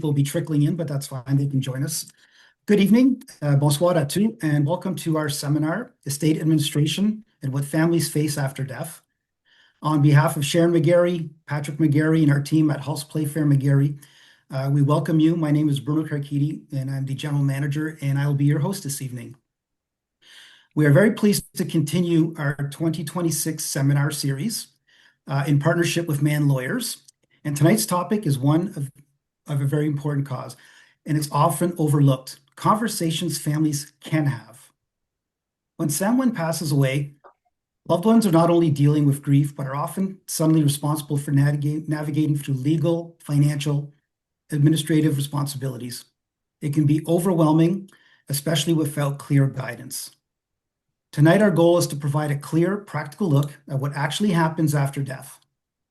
will be trickling in, but that's fine. They can join us. Good evening, bonsoir à tous, and welcome to our seminar, Estate Administration and What Families Face After Death. On behalf of Sharon McGarry, Patrick McGarry, and our team at Hulse Playfair McGarry, we welcome you. My name is Bruno Carchidi, and I'm the General Manager, and I will be your host this evening. We are very pleased to continue our 2026 seminar series in partnership with Mann Lawyers. And tonight's topic is one of a very important cause, and it's often overlooked: conversations families can have. When someone passes away, loved ones are not only dealing with grief, but are often suddenly responsible for navigating through legal, financial, administrative responsibilities. It can be overwhelming, especially without clear guidance. Tonight, our goal is to provide a clear, practical look at what actually happens after death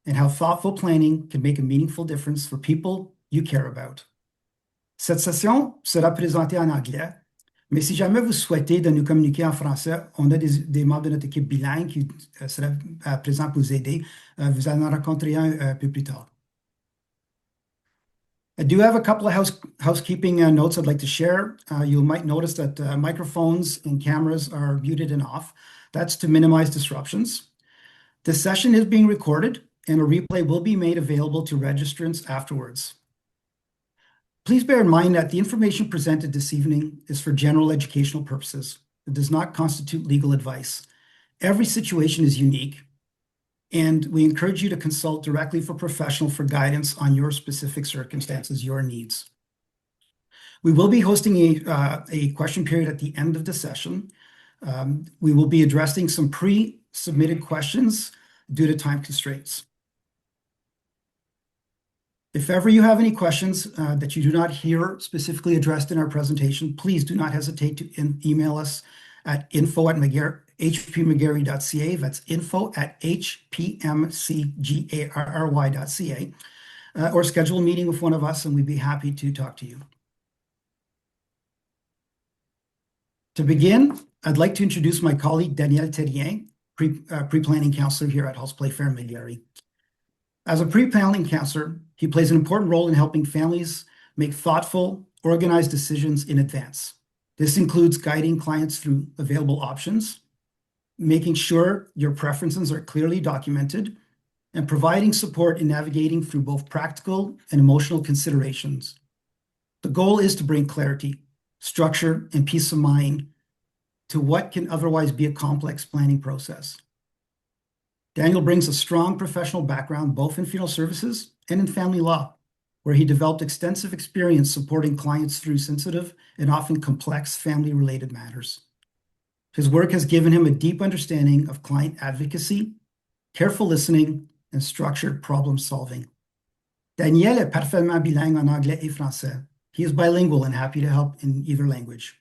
and how thoughtful planning can make a meaningful difference for people you care about. Cette session sera présentée en anglais, mais si jamais vous souhaitez de nous communiquer en français, on a des membres de notre équipe bilingue qui seraient présents pour vous aider. Vous allez en rencontrer un peu plus tard. I do have a couple of housekeeping notes I'd like to share. You might notice that microphones and cameras are muted and off. That's to minimize disruptions. This session is being recorded, and a replay will be made available to registrants afterwards. Please bear in mind that the information presented this evening is for general educational purposes. It does not constitute legal advice. Every situation is unique, and we encourage you to consult directly with a professional for guidance on your specific circumstances, your needs. We will be hosting a question period at the end of the session. We will be addressing some pre-submitted questions due to time constraints. If ever you have any questions that you do not hear specifically addressed in our presentation, please do not hesitate to email us at info@hpmcgarry.ca. That's info@hpmcgarry.ca. Or schedule a meeting with one of us, and we'd be happy to talk to you. To begin, I'd like to introduce my colleague, Daniel Therrien, pre-planning counselor here at Hulse Playfair McGarry. As a pre-planning counselor, he plays an important role in helping families make thoughtful, organized decisions in advance. This includes guiding clients through available options, making sure your preferences are clearly documented, and providing support in navigating through both practical and emotional considerations. The goal is to bring clarity, structure, and peace of mind to what can otherwise be a complex planning process. Daniel brings a strong professional background both in funeral services and in family law, where he developed extensive experience supporting clients through sensitive and often complex family-related matters. His work has given him a deep understanding of client advocacy, careful listening, and structured problem-solving. Daniel est parfaitement bilingue en anglais et français. He is bilingual and happy to help in either language.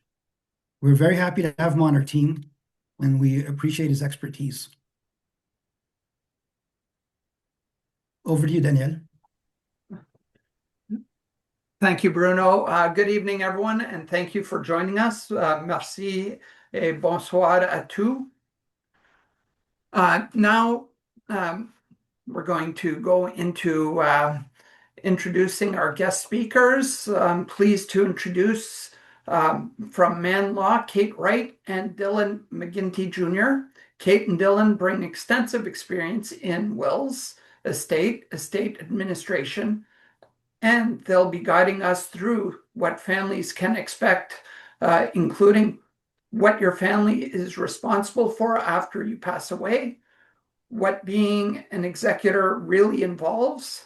We're very happy to have him on our team, and we appreciate his expertise. Over to you, Daniel. Thank you, Bruno. Good evening, everyone, and thank you for joining us. Merci et bonsoir à tous. Now, we're going to go into introducing our guest speakers. I'm pleased to introduce from Mann Law, Kate Wright and Dylan McGuinty Jr. Kate and Dylan bring extensive experience in wills, estate administration, and they'll be guiding us through what families can expect, including what your family is responsible for after you pass away, what being an executor really involves,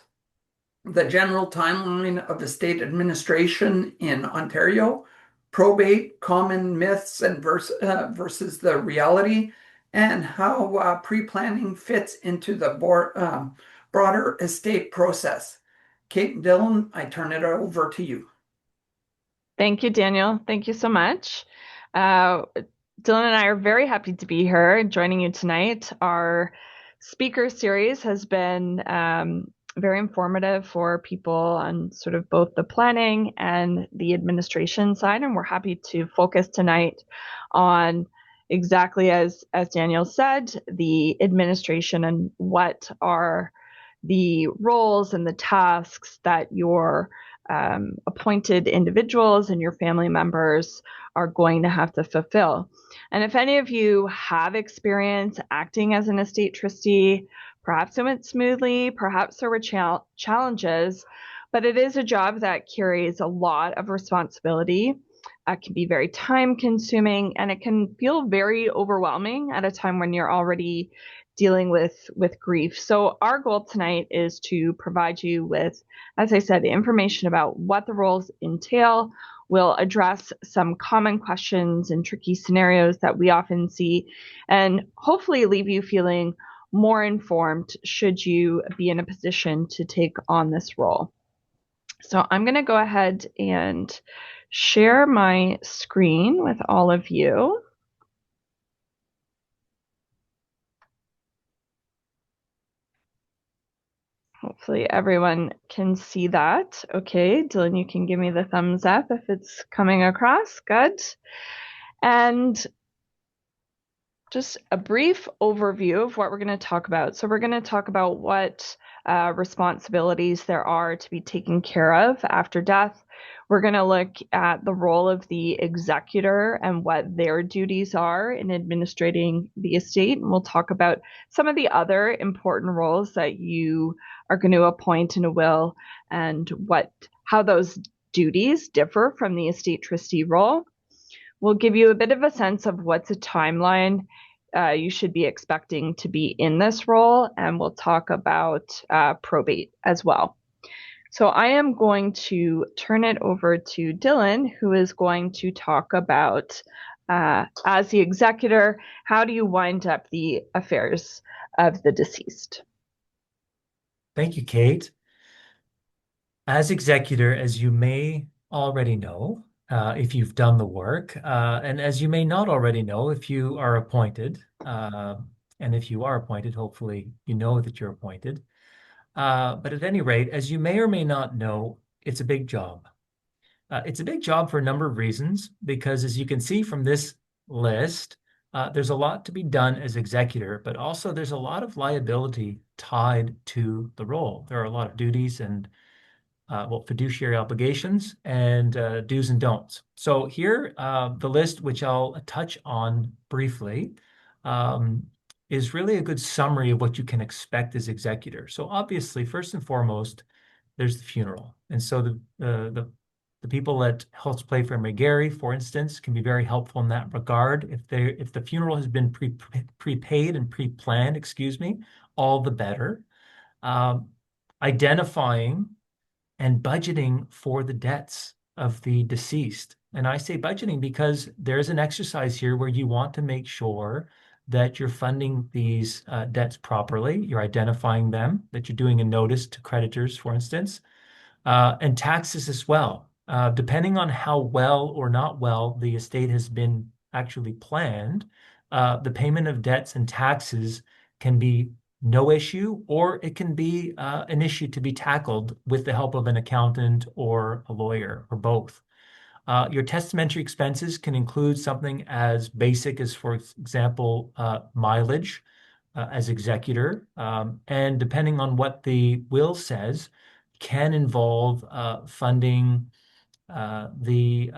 the general timeline of estate administration in Ontario, probate, common myths and versus the reality, and how pre-planning fits into the broader estate process. Kate and Dylan, I turn it over to you. Thank you, Daniel. Thank you so much. Dylan and I are very happy to be here joining you tonight. Our speaker series has been very informative for people on sort of both the planning and the administration side, and we're happy to focus tonight on exactly as Daniel said, the administration and what are the roles and the tasks that your appointed individuals and your family members are going to have to fulfill. And if any of you have experience acting as an estate trustee, perhaps it went smoothly, perhaps there were challenges, but it is a job that carries a lot of responsibility. It can be very time consuming, and it can feel very overwhelming at a time when you're already dealing with grief. So our goal tonight is to provide you with, as I said, information about what the roles entail. We'll address some common questions and tricky scenarios that we often see, and hopefully leave you feeling more informed should you be in a position to take on this role. So I'm going to go ahead and share my screen with all of you. Hopefully everyone can see that. Okay, Dylan, you can give me the thumbs up if it's coming across. Good. And just a brief overview of what we're going to talk about. So we're going to talk about what responsibilities there are to be taken care of after death. We're going to look at the role of the executor and what their duties are in administrating the estate. And we'll talk about some of the other important roles that you are going to appoint in a will and how those duties differ from the estate trustee role. We'll give you a bit of a sense of what's a timeline you should be expecting to be in this role, and we'll talk about probate as well. So I am going to turn it over to Dylan, who is going to talk about, as the executor, how do you wind up the affairs of the deceased? Thank you, Kate. As executor, as you may already know, if you've done the work, and as you may not already know, if you are appointed, and if you are appointed, hopefully you know that you're appointed. But at any rate, as you may or may not know, it's a big job. It's a big job for a number of reasons, because as you can see from this list, there's a lot to be done as executor, but also there's a lot of liability tied to the role. There are a lot of duties and fiduciary obligations and do's and don'ts. So here, the list, which I'll touch on briefly, is really a good summary of what you can expect as executor. So obviously, first and foremost, there's the funeral. And so the people at Hulse Playfair McGarry, for instance, can be very helpful in that regard. If the funeral has been prepaid and pre-planned, all the better. Identifying and budgeting for the debts of the deceased. And I say budgeting because there's an exercise here where you want to make sure that you're funding these debts properly, you're identifying them, that you're doing a notice to creditors, for instance, and taxes as well. Depending on how well or not well the estate has been actually planned, the payment of debts and taxes can be no issue, or it can be an issue to be tackled with the help of an accountant or a lawyer, or both. Your testamentary expenses can include something as basic as, for example, mileage as executor, and depending on what the will says, can involve funding the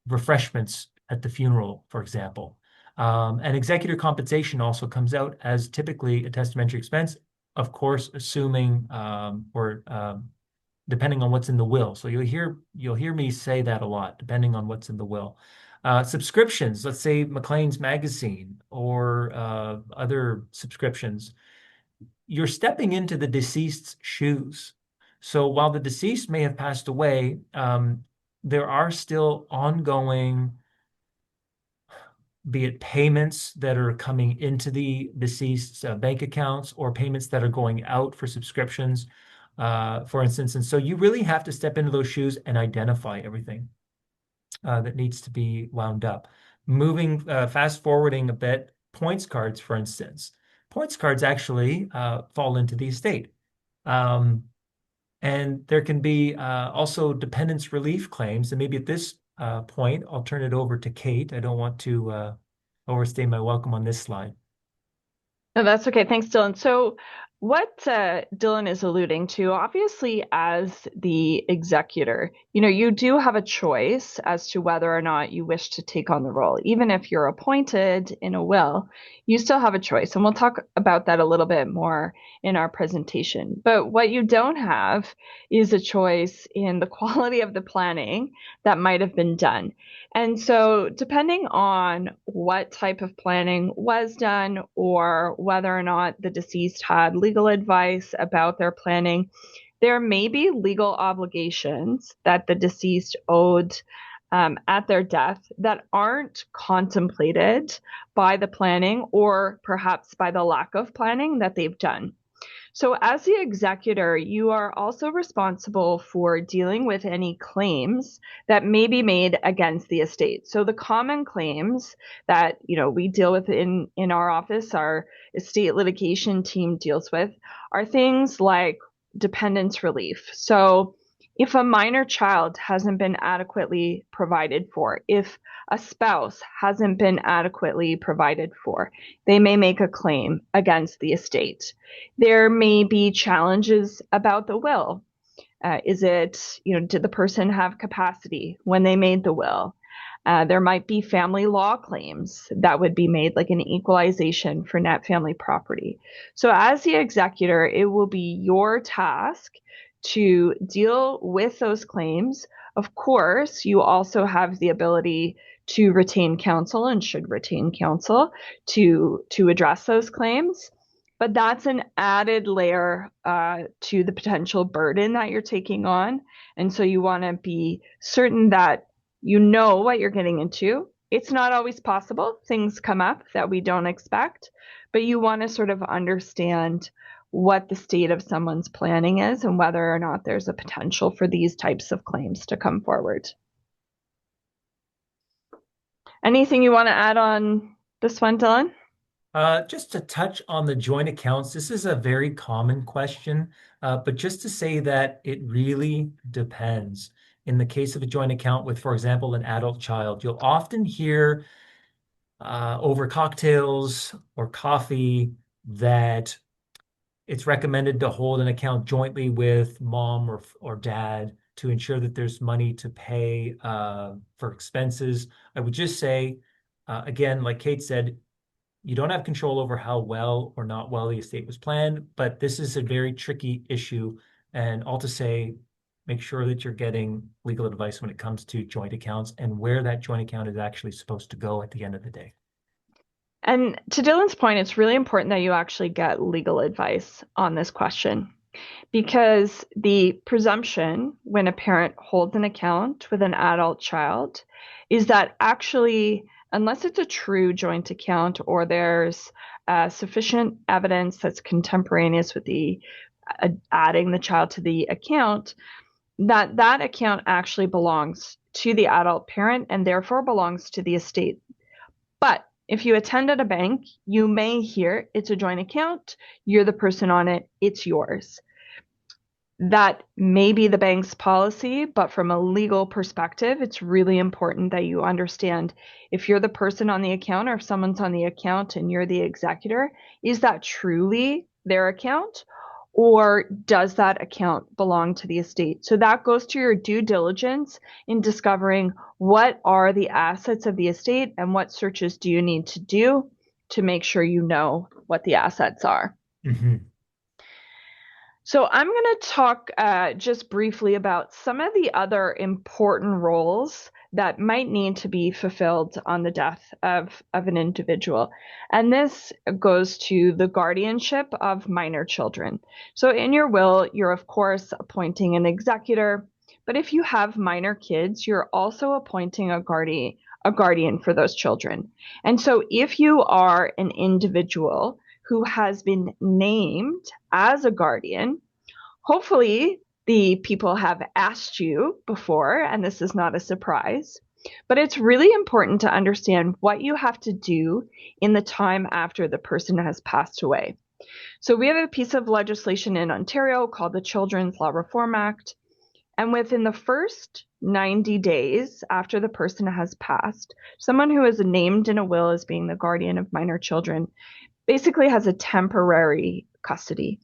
refreshments at the funeral, for example. And executor compensation also comes out as typically a testamentary expense, of course, assuming or depending on what's in the will. So you'll hear me say that a lot, depending on what's in the will. Subscriptions, let's say Maclean's Magazine or other subscriptions, you're stepping into the deceased's shoes. So while the deceased may have passed away, there are still ongoing, be it payments that are coming into the deceased's bank accounts or payments that are going out for subscriptions, for instance. And so you really have to step into those shoes and identify everything that needs to be wound up. Moving, fast forwarding a bit, points cards, for instance. Points cards actually fall into the estate. And there can be also dependence relief claims. And maybe at this point, I'll turn it over to Kate. I don't want to overstay my welcome on this slide. No, that's okay. Thanks, Dylan. So what Dylan is alluding to, obviously, as the executor, you do have a choice as to whether or not you wish to take on the role. Even if you're appointed in a will, you still have a choice. And we'll talk about that a little bit more in our presentation. But what you don't have is a choice in the quality of the planning that might have been done. And so depending on what type of planning was done or whether or not the deceased had legal advice about their planning, there may be legal obligations that the deceased owed at their death that aren't contemplated by the planning or perhaps by the lack of planning that they've done. So as the executor, you are also responsible for dealing with any claims that may be made against the estate. So the common claims that, we deal with in our office, our estate litigation team deals with, are things like dependence relief. So if a minor child hasn't been adequately provided for, if a spouse hasn't been adequately provided for, they may make a claim against the estate. There may be challenges about the will. Did the person have capacity when they made the will? There might be family law claims that would be made, like an equalization for net family property. So as the executor, it will be your task to deal with those claims. Of course, you also have the ability to retain counsel and should retain counsel to address those claims. But that's an added layer to the potential burden that you're taking on. And so you want to be certain that you know what you're getting into. It's not always possible. Things come up that we don't expect, but you want to sort of understand what the state of someone's planning is and whether or not there's a potential for these types of claims to come forward. Anything you want to add on this one, Dylan? Just to touch on the joint accounts, this is a very common question, but just to say that it really depends. In the case of a joint account with, for example, an adult child, you'll often hear over cocktails or coffee that it's recommended to hold an account jointly with mom or dad to ensure that there's money to pay for expenses. I would just say, again, like Kate said, you don't have control over how well or not well the estate was planned, but this is a very tricky issue. And all to say, make sure that you're getting legal advice when it comes to joint accounts and where that joint account is actually supposed to go at the end of the day. And to Dylan's point, it's really important that you actually get legal advice on this question, because the presumption when a parent holds an account with an adult child is that actually, unless it's a true joint account or there's sufficient evidence that's contemporaneous with the adding the child to the account, that account actually belongs to the adult parent and therefore belongs to the estate. But if you attend at a bank, you may hear it's a joint account, you're the person on it, it's yours. That may be the bank's policy, but from a legal perspective, it's really important that you understand if you're the person on the account or if someone's on the account and you're the executor, is that truly their account? Or does that account belong to the estate? So that goes to your due diligence in discovering what are the assets of the estate and what searches do you need to do to make sure you know what the assets are. Mm-hmm. So I'm going to talk just briefly about some of the other important roles that might need to be fulfilled on the death of an individual. And this goes to the guardianship of minor children. So in your will, you're of course appointing an executor, but if you have minor kids, you're also appointing a guardian for those children. And so if you are an individual who has been named as a guardian, hopefully the people have asked you before, and this is not a surprise, but it's really important to understand what you have to do in the time after the person has passed away. So we have a piece of legislation in Ontario called the Children's Law Reform Act, and within the first 90 days after the person has passed, someone who is named in a will as being the guardian of minor children basically has a temporary custody.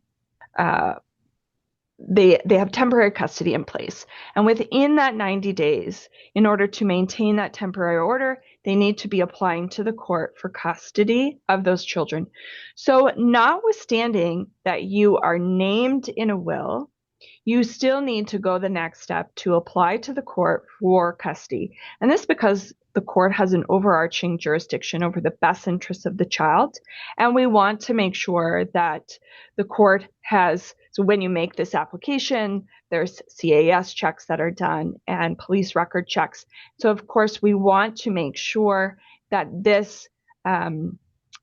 they have temporary custody in place. And within that 90 days, in order to maintain that temporary order, they need to be applying to the court for custody of those children. So notwithstanding that you are named in a will, you still need to go the next step to apply to the court for custody. And this because the court has an overarching jurisdiction over the best interests of the child. And we want to make sure that the court has, so when you make this application, there's CAS checks that are done and police record checks. So of course, we want to make sure that this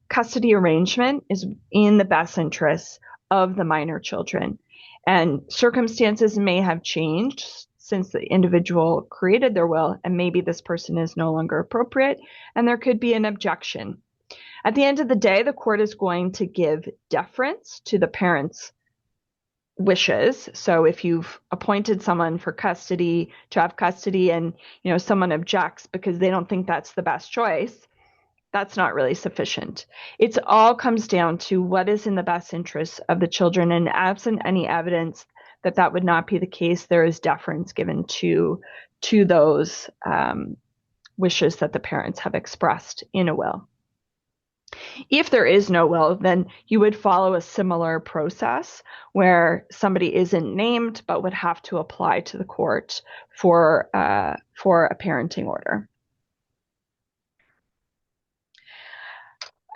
custody arrangement is in the best interests of the minor children. And circumstances may have changed since the individual created their will, and maybe this person is no longer appropriate, and there could be an objection. At the end of the day, the court is going to give deference to the parents' wishes. So if you've appointed someone for custody, to have custody, and someone objects because they don't think that's the best choice, that's not really sufficient. It all comes down to what is in the best interest of the children, and absent any evidence that that would not be the case, there is deference given to those wishes that the parents have expressed in a will. If there is no will, then you would follow a similar process where somebody isn't named but would have to apply to the court for a parenting order.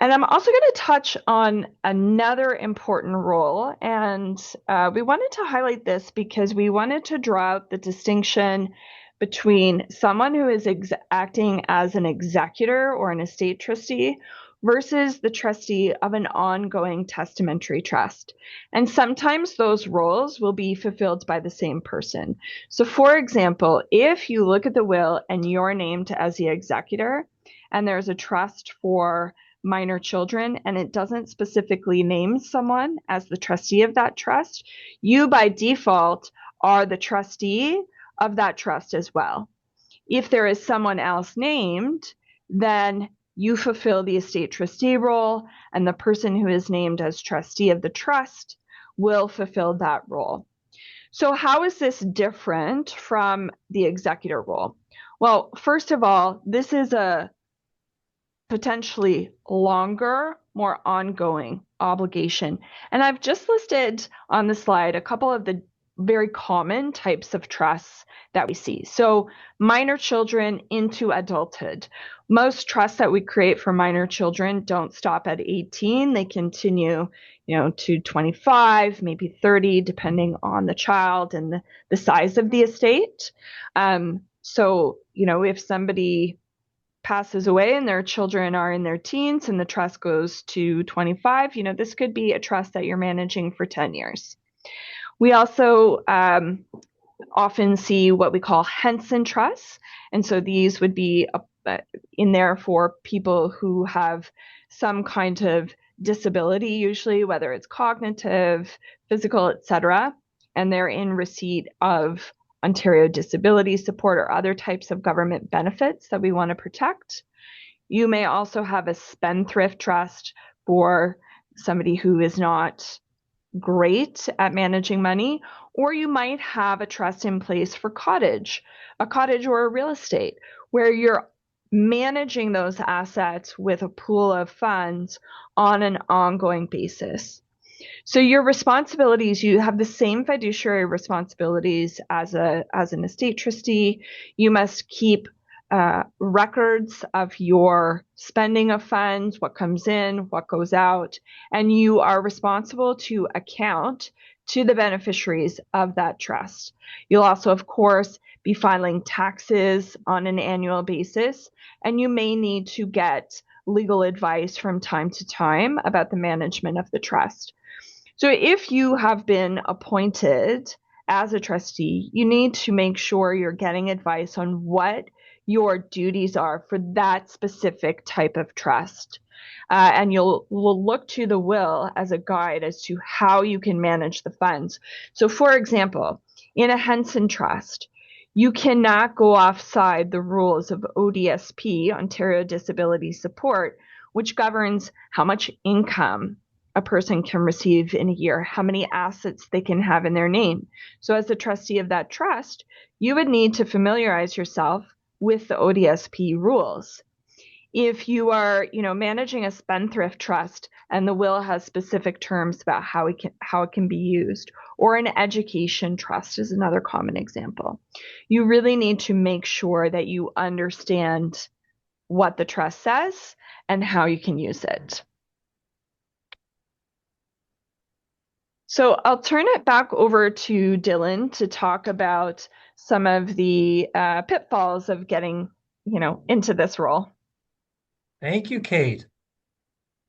And I'm also going to touch on another important role, and we wanted to highlight this because we wanted to draw out the distinction between someone who is acting as an executor or an estate trustee versus the trustee of an ongoing testamentary trust. And sometimes those roles will be fulfilled by the same person. So for example, if you look at the will and you're named as the executor, and there's a trust for minor children, and it doesn't specifically name someone as the trustee of that trust, you by default are the trustee of that trust as well. If there is someone else named, then you fulfill the estate trustee role, and the person who is named as trustee of the trust will fulfill that role. So how is this different from the executor role? Well, first of all, this is a potentially longer, more ongoing obligation. And I've just listed on the slide a couple of the very common types of trusts that we see. So minor children into adulthood. Most trusts that we create for minor children don't stop at 18. They continue, to 25, maybe 30, depending on the child and the size of the estate. So, if somebody passes away and their children are in their teens and the trust goes to 25, this could be a trust that you're managing for 10 years. We also often see what we call Henson trusts. And so these would be in there for people who have some kind of disability, usually whether it's cognitive, physical, etc., and they're in receipt of Ontario disability support or other types of government benefits that we want to protect. You may also have a spendthrift trust for somebody who is not great at managing money, or you might have a trust in place for a cottage or a real estate, where you're managing those assets with a pool of funds on an ongoing basis. So your responsibilities, you have the same fiduciary responsibilities as an estate trustee. You must keep records of your spending of funds, what comes in, what goes out, and you are responsible to account to the beneficiaries of that trust. You'll also, of course, be filing taxes on an annual basis, and you may need to get legal advice from time to time about the management of the trust. So if you have been appointed as a trustee, you need to make sure you're getting advice on what your duties are for that specific type of trust. And we'll look to the will as a guide as to how you can manage the funds. So for example, in a Henson trust, you cannot go offside the rules of ODSP, Ontario Disability Support, which governs how much income a person can receive in a year, how many assets they can have in their name. So as the trustee of that trust, you would need to familiarize yourself with the ODSP rules. If you are, managing a spendthrift trust and the will has specific terms about how it can be used, or an education trust is another common example, you really need to make sure that you understand what the trust says and how you can use it. So I'll turn it back over to Dylan to talk about some of the pitfalls of getting, into this role. Thank you, Kate.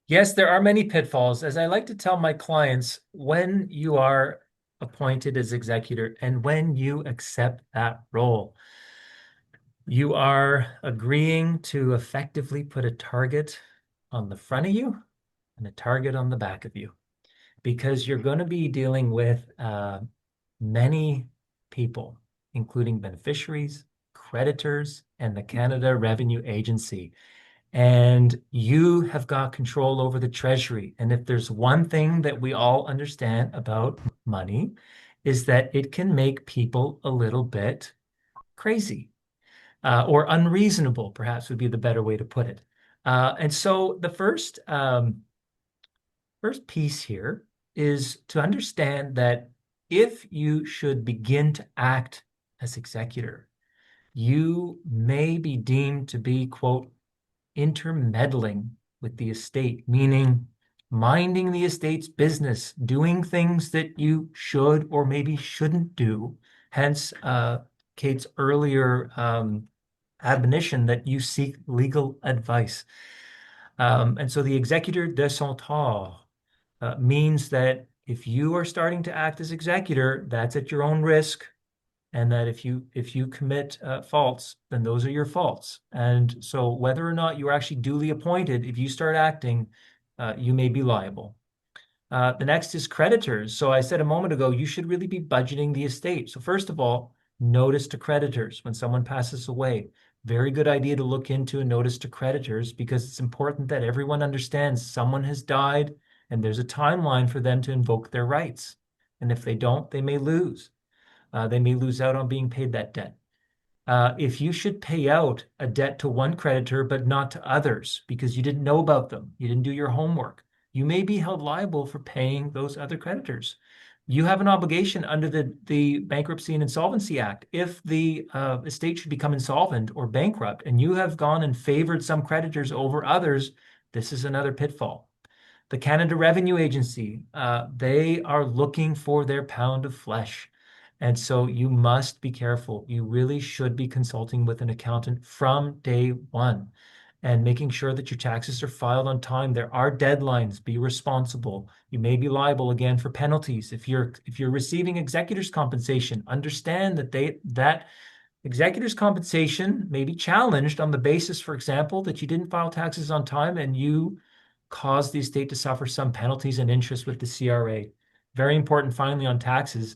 Yes, there are many pitfalls. As I like to tell my clients, when you are appointed as executor and when you accept that role, you are agreeing to effectively put a target on the front of you and a target on the back of you, because you're going to be dealing with many people, including beneficiaries, creditors, and the Canada Revenue Agency. And you have got control over the treasury. And if there's one thing that we all understand about money, is that it can make people a little bit crazy, or unreasonable, perhaps would be the better way to put it. And so the first piece here is to understand that if you should begin to act as executor, you may be deemed to be, quote, intermeddling with the estate, meaning minding the estate's business, doing things that you should or maybe shouldn't do. Hence, Kate's earlier admonition that you seek legal advice. And so the executor de son tort means that if you are starting to act as executor, that's at your own risk. And that if you commit faults, then those are your faults. And so whether or not you are actually duly appointed, if you start acting, you may be liable. The next is creditors. So I said a moment ago, you should really be budgeting the estate. So first of all, notice to creditors when someone passes away. Very good idea to look into a notice to creditors, because it's important that everyone understands someone has died and there's a timeline for them to invoke their rights. And if they don't, they may lose. They may lose out on being paid that debt. If you should pay out a debt to one creditor but not to others because you didn't know about them, you didn't do your homework, you may be held liable for paying those other creditors. You have an obligation under the Bankruptcy and Insolvency Act. If the estate should become insolvent or bankrupt and you have gone and favored some creditors over others, this is another pitfall. The Canada Revenue Agency, they are looking for their pound of flesh. And so you must be careful. You really should be consulting with an accountant from day one and making sure that your taxes are filed on time. There are deadlines. Be responsible. You may be liable again for penalties. If you're receiving executor's compensation, understand that executor's compensation may be challenged on the basis, for example, that you didn't file taxes on time and you caused the estate to suffer some penalties and interest with the CRA. Very important, finally, on taxes.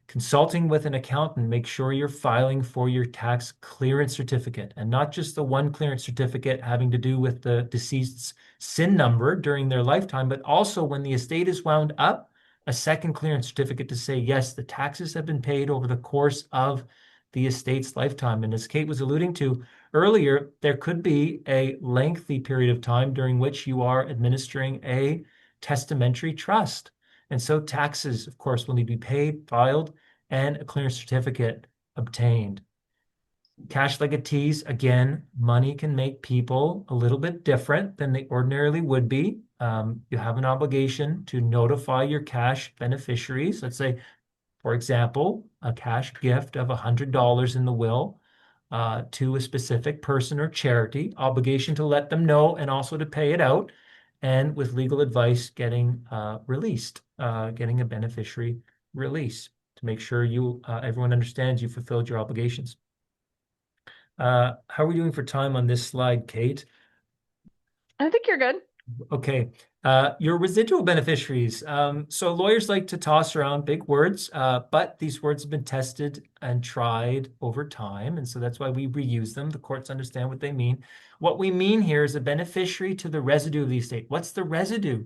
Consulting with an accountant, make sure you're filing for your tax clearance certificate, and not just the one clearance certificate having to do with the deceased's SIN number during their lifetime, but also when the estate is wound up, a second clearance certificate to say, yes, the taxes have been paid over the course of the estate's lifetime. And as Kate was alluding to earlier, there could be a lengthy period of time during which you are administering a testamentary trust. And so taxes, of course, will need to be paid, filed, and a clearance certificate obtained. Cash legatees, again, money can make people a little bit different than they ordinarily would be. You have an obligation to notify your cash beneficiaries. Let's say, for example, a cash gift of $100 in the will to a specific person or charity, obligation to let them know and also to pay it out. And with legal advice, getting released, getting a beneficiary release to make sure everyone understands you fulfilled your obligations. How are we doing for time on this slide, Kate? I think you're good. Okay. Your residual beneficiaries. So lawyers like to toss around big words, but these words have been tested and tried over time. And so that's why we reuse them. The courts understand what they mean. What we mean here is a beneficiary to the residue of the estate. What's the residue?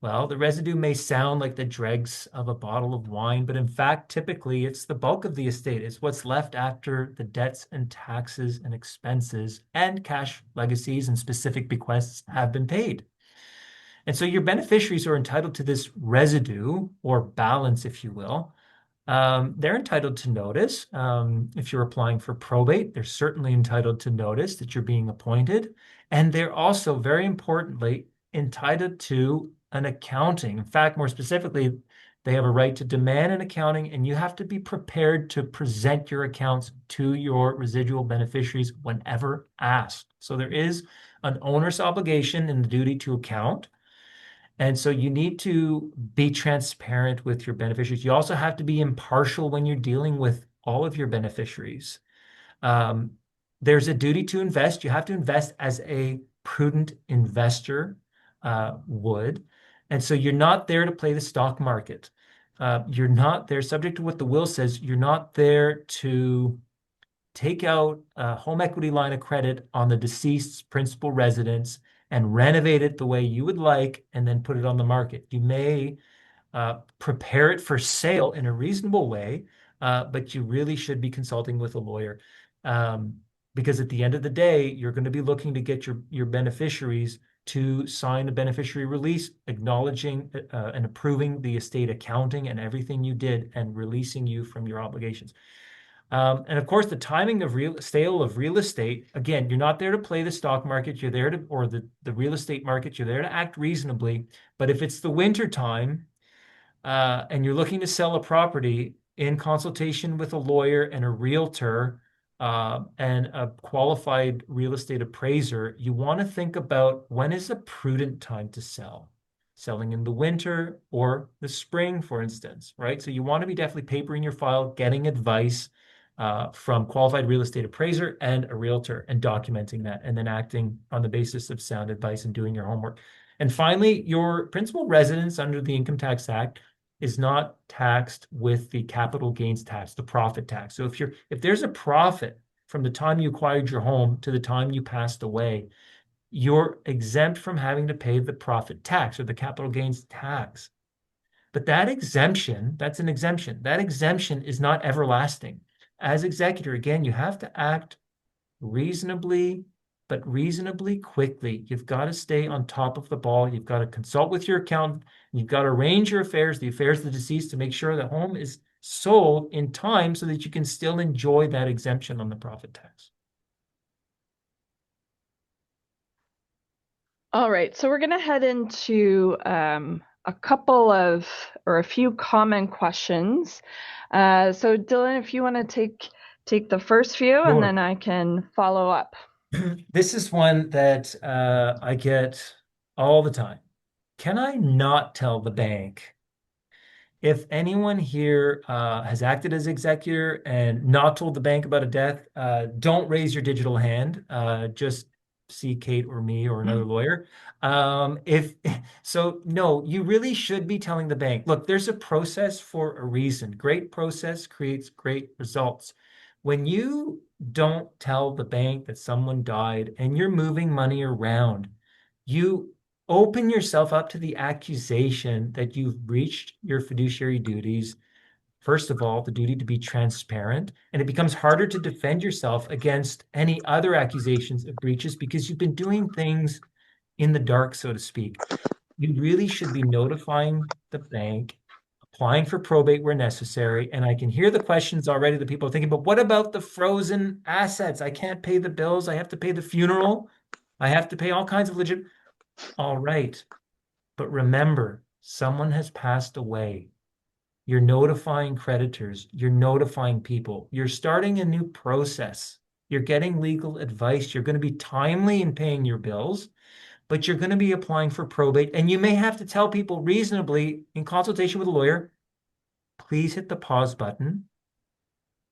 Well, the residue may sound like the dregs of a bottle of wine, but in fact, typically it's the bulk of the estate. It's what's left after the debts and taxes and expenses and cash legacies and specific bequests have been paid. And so your beneficiaries are entitled to this residue or balance, if you will. They're entitled to notice. If you're applying for probate, they're certainly entitled to notice that you're being appointed. And they're also, very importantly, entitled to an accounting. In fact, more specifically, they have a right to demand an accounting, and you have to be prepared to present your accounts to your residual beneficiaries whenever asked. So there is an owner's obligation and the duty to account. And so you need to be transparent with your beneficiaries. You also have to be impartial when you're dealing with all of your beneficiaries. There's a duty to invest. You have to invest as a prudent investor would. And so you're not there to play the stock market. You're not there, subject to what the will says, you're not there to take out a home equity line of credit on the deceased's principal residence and renovate it the way you would like and then put it on the market. You may prepare it for sale in a reasonable way, but you really should be consulting with a lawyer. Because at the end of the day, you're going to be looking to get your beneficiaries to sign a beneficiary release, acknowledging and approving the estate accounting and everything you did and releasing you from your obligations. And of course, the timing of sale of real estate, again, you're not there to play the stock market, you're there to, or the real estate market, you're there to act reasonably. But if it's the winter time and you're looking to sell a property in consultation with a lawyer and a realtor and a qualified real estate appraiser, you want to think about when is a prudent time to sell. Selling in the winter or the spring, for instance, right? So you want to be definitely papering your file, getting advice from qualified real estate appraiser and a realtor and documenting that and then acting on the basis of sound advice and doing your homework. And finally, your principal residence under the Income Tax Act is not taxed with the capital gains tax, the profit tax. So if there's a profit from the time you acquired your home to the time you passed away, you're exempt from having to pay the profit tax or the capital gains tax. But that exemption, that's an exemption. That exemption is not everlasting. As executor, again, you have to act reasonably, but reasonably quickly. You've got to stay on top of the ball. You've got to consult with your accountant. You've got to arrange your affairs, the affairs of the deceased, to make sure the home is sold in time so that you can still enjoy that exemption on the profit tax. All right, so we're going to head into a couple of, or a few common questions. So Dylan, if you want to take the first few, Sure. and then I can follow up. This is one that I get all the time. Can I not tell the bank? If anyone here has acted as executor and not told the bank about a death, don't raise your digital hand. Just see Kate or me or another lawyer. No, you really should be telling the bank. Look, there's a process for a reason. Great process creates great results. When you don't tell the bank that someone died and you're moving money around, you open yourself up to the accusation that you've breached your fiduciary duties. First of all, the duty to be transparent, and it becomes harder to defend yourself against any other accusations of breaches because you've been doing things in the dark, so to speak. You really should be notifying the bank, applying for probate where necessary. And I can hear the questions already that people are thinking, but what about the frozen assets? I can't pay the bills. I have to pay the funeral. I have to pay all kinds of legit. All right. But remember, someone has passed away. You're notifying creditors. You're notifying people. You're starting a new process. You're getting legal advice. You're going to be timely in paying your bills, but you're going to be applying for probate. And you may have to tell people reasonably in consultation with a lawyer, please hit the pause button.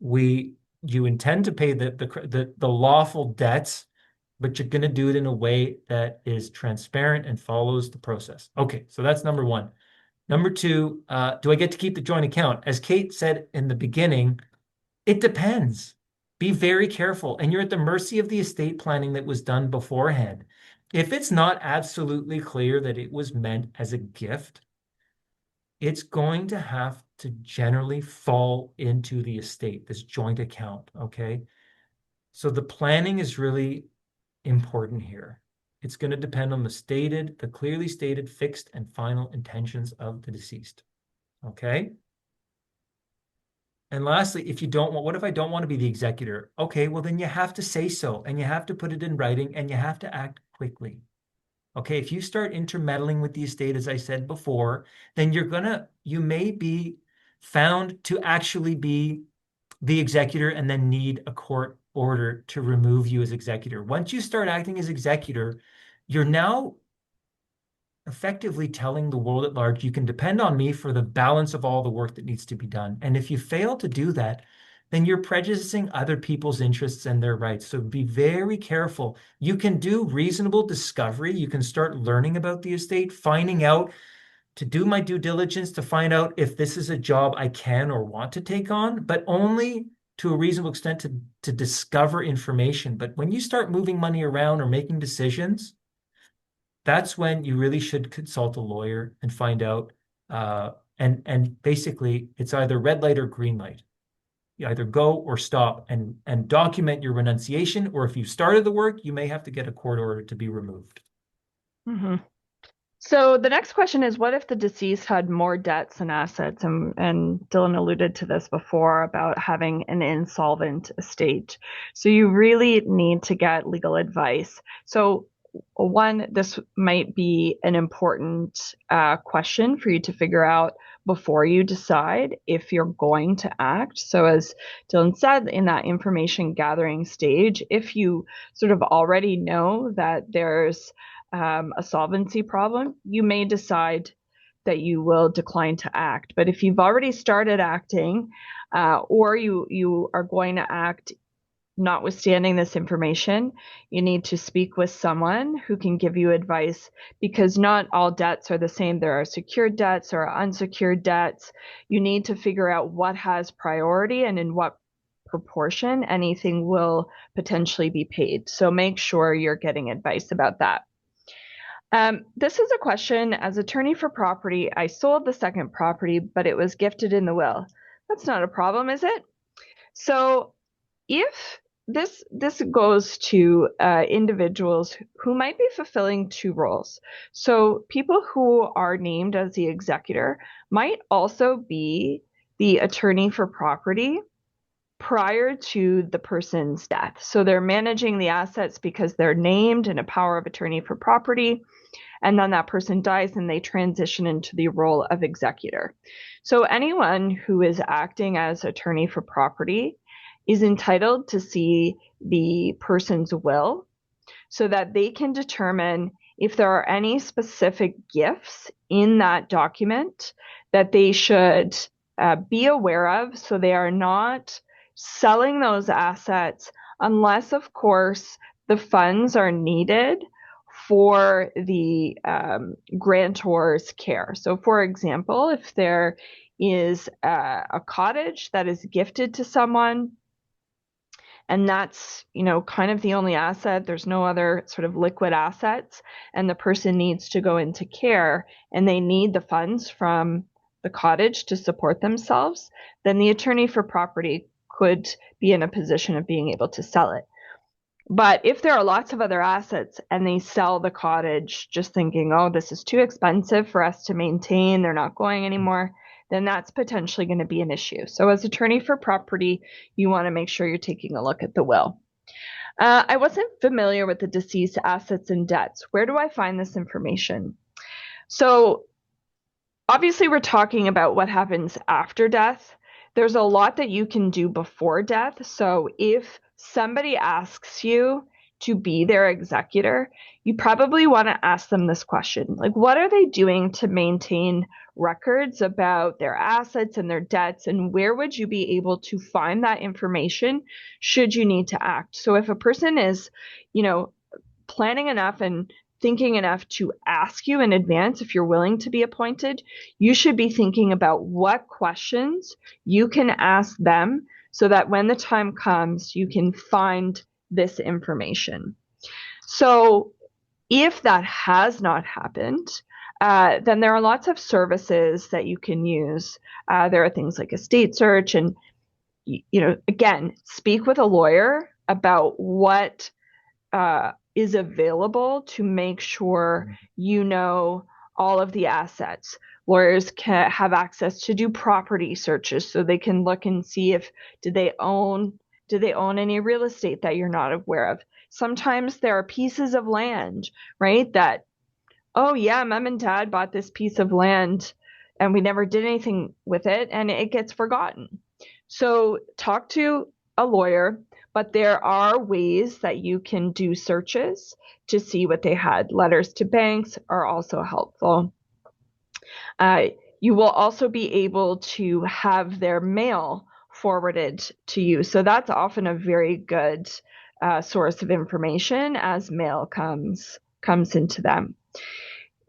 You intend to pay the lawful debts, but you're going to do it in a way that is transparent and follows the process. Okay, so that's number one. Number two, do I get to keep the joint account? As Kate said in the beginning, it depends. Be very careful, and you're at the mercy of the estate planning that was done beforehand. If it's not absolutely clear that it was meant as a gift, it's going to have to generally fall into the estate, this joint account, okay? So the planning is really important here. It's going to depend on the clearly stated, fixed, and final intentions of the deceased, okay? And lastly, if you don't want, what if I don't want to be the executor? Okay, well, then you have to say so, and you have to put it in writing, and you have to act quickly. Okay, if you start intermeddling with the estate, as I said before, then you may be found to actually be the executor and then need a court order to remove you as executor. Once you start acting as executor, you're now effectively telling the world at large, you can depend on me for the balance of all the work that needs to be done. And if you fail to do that, then you're prejudicing other people's interests and their rights. So be very careful. You can do reasonable discovery. You can start learning about the estate, finding out, to do my due diligence to find out if this is a job I can or want to take on, but only to a reasonable extent to discover information. But when you start moving money around or making decisions, that's when you really should consult a lawyer and find out. And basically, it's either red light or green light. You either go or stop and document your renunciation, or if you started the work, you may have to get a court order to be removed. Mm-hmm. So the next question is, what if the deceased had more debts and assets? And Dylan alluded to this before about having an insolvent estate. So you really need to get legal advice. So one, this might be an important question for you to figure out before you decide if you're going to act. So as Dylan said, in that information gathering stage, if you sort of already know that there's a solvency problem, you may decide that you will decline to act. But if you've already started acting, or you are going to act notwithstanding this information, you need to speak with someone who can give you advice, because not all debts are the same. There are secured debts or unsecured debts. You need to figure out what has priority and in what proportion anything will potentially be paid. So make sure you're getting advice about that. This is a question. As attorney for property, I sold the second property, but it was gifted in the will. That's not a problem, is it? So if this goes to individuals who might be fulfilling two roles. So people who are named as the executor might also be the attorney for property prior to the person's death. So they're managing the assets because they're named in a power of attorney for property, and then that person dies and they transition into the role of executor. So anyone who is acting as attorney for property is entitled to see the person's will so that they can determine if there are any specific gifts in that document that they should be aware of, so they are not selling those assets unless, of course, the funds are needed for the grantor's care. So, for example, if there is a cottage that is gifted to someone, and that's, kind of the only asset, there's no other sort of liquid assets, and the person needs to go into care and they need the funds from the cottage to support themselves, then the attorney for property could be in a position of being able to sell it. But if there are lots of other assets and they sell the cottage just thinking, oh, this is too expensive for us to maintain, they're not going anymore, then that's potentially going to be an issue. So as attorney for property, you want to make sure you're taking a look at the will. I wasn't familiar with the deceased assets and debts. Where do I find this information? So obviously we're talking about what happens after death. There's a lot that you can do before death. So if somebody asks you to be their executor, you probably want to ask them this question. Like, what are they doing to maintain records about their assets and their debts? And where would you be able to find that information should you need to act? So if a person is, planning enough and thinking enough to ask you in advance if you're willing to be appointed, you should be thinking about what questions you can ask them so that when the time comes, you can find this information. So If that has not happened, then there are lots of services that you can use. There are things like estate search, and again, speak with a lawyer about what is available to make sure you know all of the assets. Lawyers can have access to do property searches, so they can look and see if do they own any real estate that you're not aware of. Sometimes there are pieces of land, right, that, oh yeah, mom and dad bought this piece of land and we never did anything with it, and it gets forgotten. So talk to a lawyer, but there are ways that you can do searches to see what they had. Letters to banks are also helpful. You will also be able to have their mail forwarded to you. So that's often a very good source of information as mail comes into them.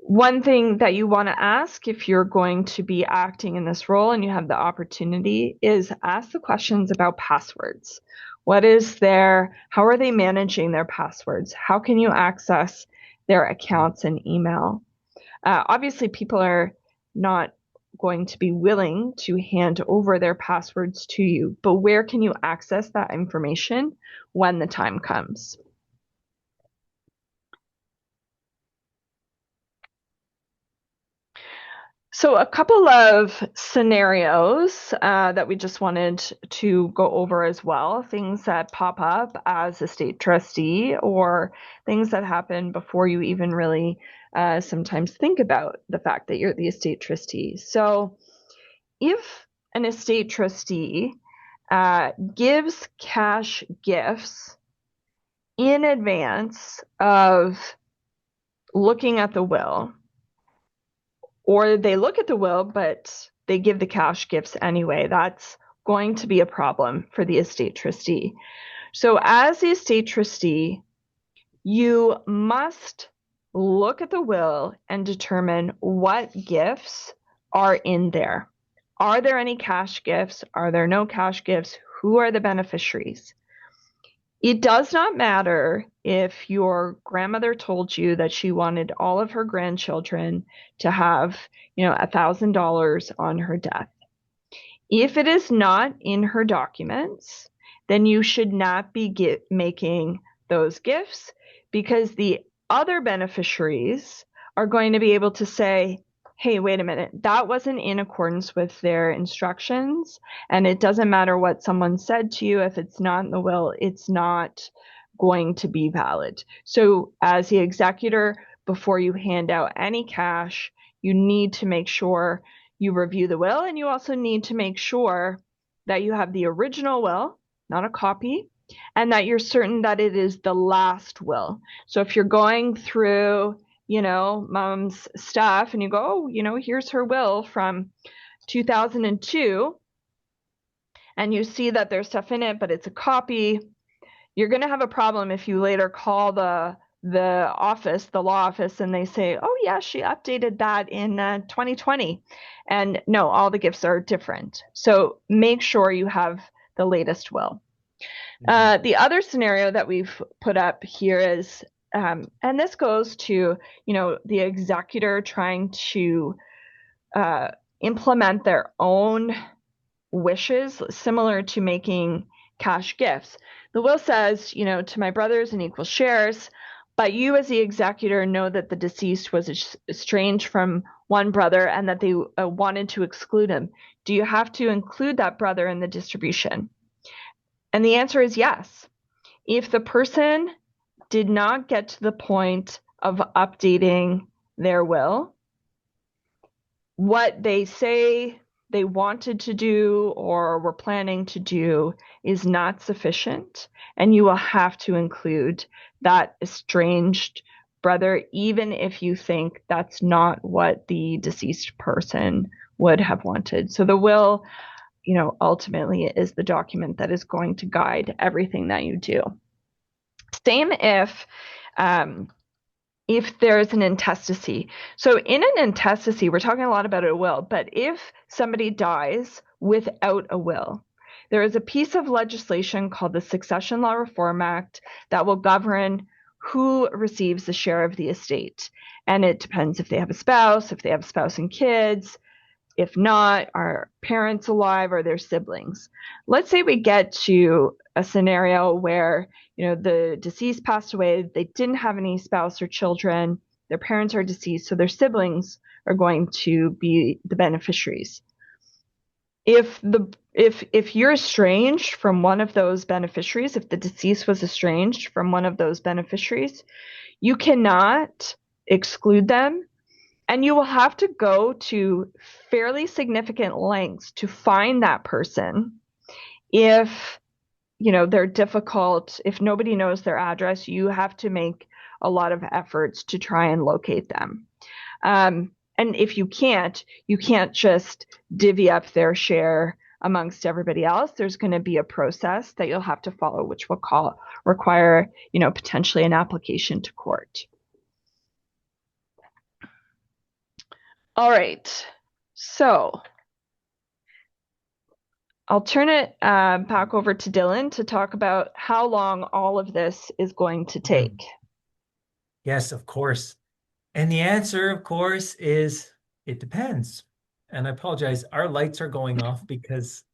One thing that you want to ask if you're going to be acting in this role and you have the opportunity is ask the questions about passwords. How are they managing their passwords? How can you access their accounts and email? Obviously, people are not going to be willing to hand over their passwords to you, but where can you access that information when the time comes? So a couple of scenarios that we just wanted to go over as well, things that pop up as a state trustee or things that happen before you even really sometimes think about the fact that you're the estate trustee. So if an estate trustee gives cash gifts in advance of looking at the will, or they look at the will, but they give the cash gifts anyway, that's going to be a problem for the estate trustee. So as the estate trustee, you must look at the will and determine what gifts are in there. Are there any cash gifts? Are there no cash gifts? Who are the beneficiaries? It does not matter if your grandmother told you that she wanted all of her grandchildren to have, $1,000 on her death. If it is not in her documents, then you should not be making those gifts, because the other beneficiaries are going to be able to say, hey, wait a minute, that wasn't in accordance with their instructions, and it doesn't matter what someone said to you. If it's not in the will, it's not going to be valid. So as the executor, before you hand out any cash, you need to make sure you review the will, and you also need to make sure that you have the original will, not a copy, and that you're certain that it is the last will. So if you're going through mom's stuff and you go, here's her will from 2002, and you see that there's stuff in it, but it's a copy, you're going to have a problem if you later call the office, the law office, and they say, oh yeah, she updated that in 2020. And no, all the gifts are different. So make sure you have the latest will. The other scenario that we've put up here is, and this goes to, the executor trying to implement their own wishes, similar to making cash gifts. The will says, to my brothers in equal shares, but you as the executor know that the deceased was estranged from one brother and that they wanted to exclude him. Do you have to include that brother in the distribution? And the answer is yes. If the person did not get to the point of updating their will, what they say they wanted to do or were planning to do is not sufficient, and you will have to include that estranged brother, even if you think that's not what the deceased person would have wanted. So the will, ultimately is the document that is going to guide everything that you do. Same if there's an intestacy. So in an intestacy, we're talking a lot about a will, but if somebody dies without a will, there is a piece of legislation called the Succession Law Reform Act that will govern who receives the share of the estate. And it depends if they have a spouse and kids. If not, are parents alive or their siblings? Let's say we get to a scenario where, the deceased passed away, they didn't have any spouse or children, their parents are deceased, so their siblings are going to be the beneficiaries. If you're estranged from one of those beneficiaries, if the deceased was estranged from one of those beneficiaries, you cannot exclude them. And you will have to go to fairly significant lengths to find that person. If, they're difficult, if nobody knows their address, you have to make a lot of efforts to try and locate them. And if you can't just divvy up their share amongst everybody else. There's going to be a process that you'll have to follow, which will require, potentially an application to court. All right, so I'll turn it back over to Dylan to talk about how long all of this is going to take. Yes, of course. And the answer, of course, is it depends. And I apologize, our lights are going off because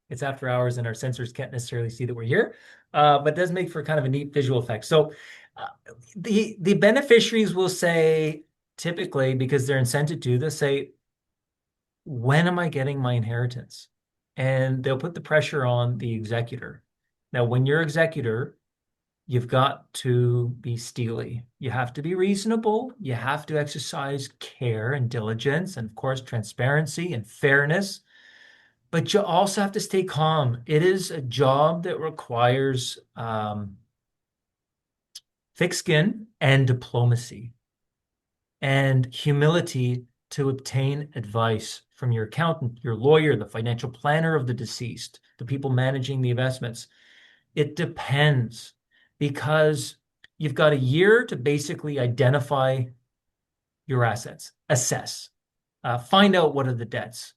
it's after hours and our sensors can't necessarily see that we're here, but it does make for kind of a neat visual effect. So the beneficiaries will say, typically, because they're incented to, they'll say, when am I getting my inheritance? And they'll put the pressure on the executor. Now, when you're executor, you've got to be steely. You have to be reasonable. You have to exercise care and diligence, and of course, transparency and fairness. But you also have to stay calm. It is a job that requires thick skin and diplomacy and humility to obtain advice from your accountant, your lawyer, the financial planner of the deceased, the people managing the investments. It depends, because you've got a year to basically identify your assets, assess, find out what are the debts,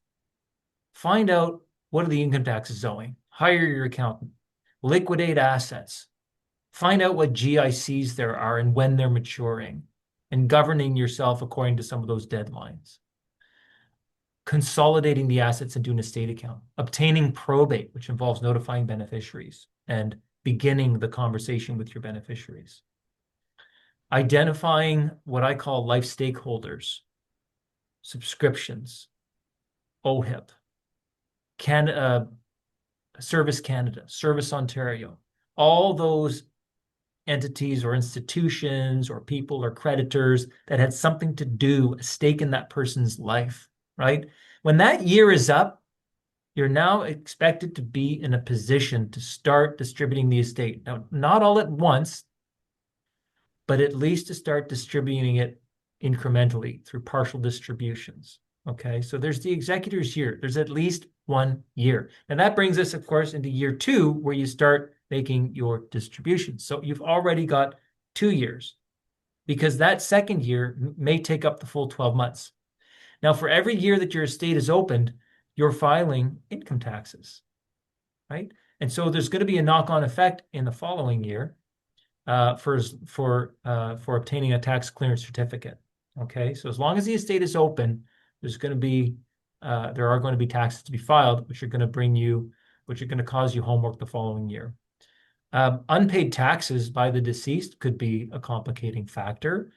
find out what are the income taxes owing, hire your accountant, liquidate assets, find out what GICs there are and when they're maturing, and governing yourself according to some of those deadlines. Consolidating the assets into an estate account, obtaining probate, which involves notifying beneficiaries and beginning the conversation with your beneficiaries. Identifying what I call life stakeholders, subscriptions, OHIP, Service Canada, Service Ontario, all those entities or institutions or people or creditors that had something to do, a stake in that person's life, right? When that year is up, you're now expected to be in a position to start distributing the estate. Now, not all at once, but at least to start distributing it incrementally through partial distributions. Okay, so there's the executor's year. There's at least 1 year. And that brings us, of course, into year 2, where you start making your distributions. So you've already got 2 years, because that second year may take up the full 12 months. Now, for every year that your estate is opened, you're filing income taxes, right? And so there's going to be a knock-on effect in the following year for obtaining a tax clearance certificate. Okay, so as long as the estate is open, there are going to be taxes to be filed, which are going to cause you homework the following year. Unpaid taxes by the deceased could be a complicating factor,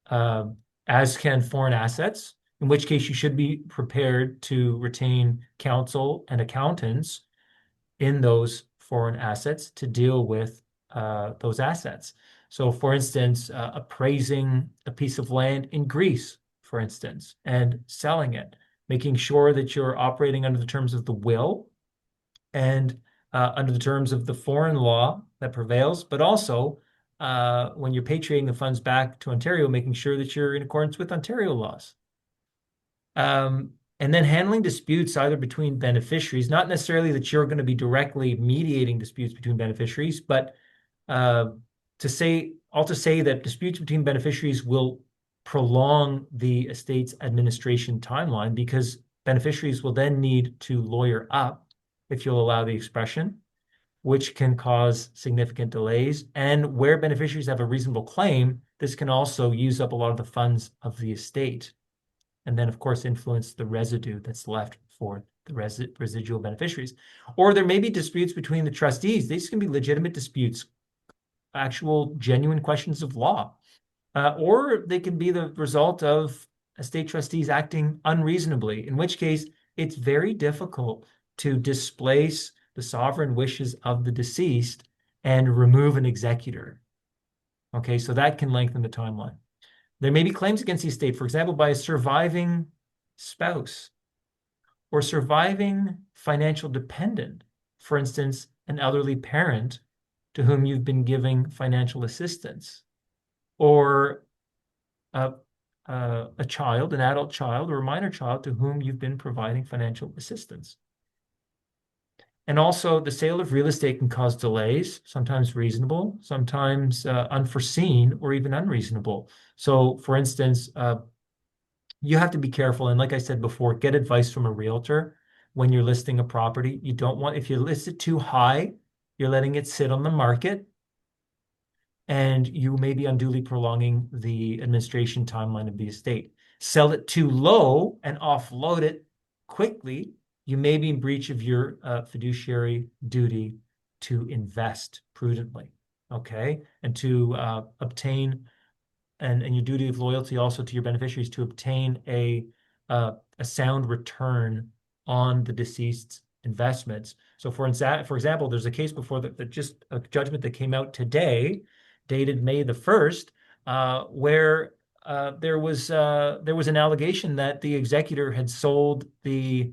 as can foreign assets, in which case you should be prepared to retain counsel and accountants in those foreign assets to deal with those assets. So, for instance, appraising a piece of land in Greece, for instance, and selling it, making sure that you're operating under the terms of the will and under the terms of the foreign law that prevails, but also when you're patriating the funds back to Ontario, making sure that you're in accordance with Ontario laws. And then handling disputes either between beneficiaries, not necessarily that you're going to be directly mediating disputes between beneficiaries, but to say that disputes between beneficiaries will prolong the estate's administration timeline, because beneficiaries will then need to lawyer up, if you'll allow the expression, which can cause significant delays. And where beneficiaries have a reasonable claim, this can also use up a lot of the funds of the estate. And then, of course, influence the residue that's left for the residual beneficiaries. Or there may be disputes between the trustees. These can be legitimate disputes, actual genuine questions of law. Or they can be the result of estate trustees acting unreasonably, in which case it's very difficult to displace the sovereign wishes of the deceased and remove an executor. Okay, so that can lengthen the timeline. There may be claims against the estate, for example, by a surviving spouse or surviving financial dependent, for instance, an elderly parent to whom you've been giving financial assistance, or a child, an adult child, or a minor child to whom you've been providing financial assistance. And also, the sale of real estate can cause delays, sometimes reasonable, sometimes unforeseen, or even unreasonable. So, for instance, you have to be careful. And like I said before, get advice from a realtor when you're listing a property. You don't want, if you list it too high, you're letting it sit on the market, and you may be unduly prolonging the administration timeline of the estate. Sell it too low and offload it quickly, you may be in breach of your fiduciary duty to invest prudently, okay? And to obtain, and your duty of loyalty also to your beneficiaries, to obtain a sound return on the deceased's investments. So for example, there's a case before that just a judgment that came out today, dated May the 1st, where there was an allegation that the executor had sold the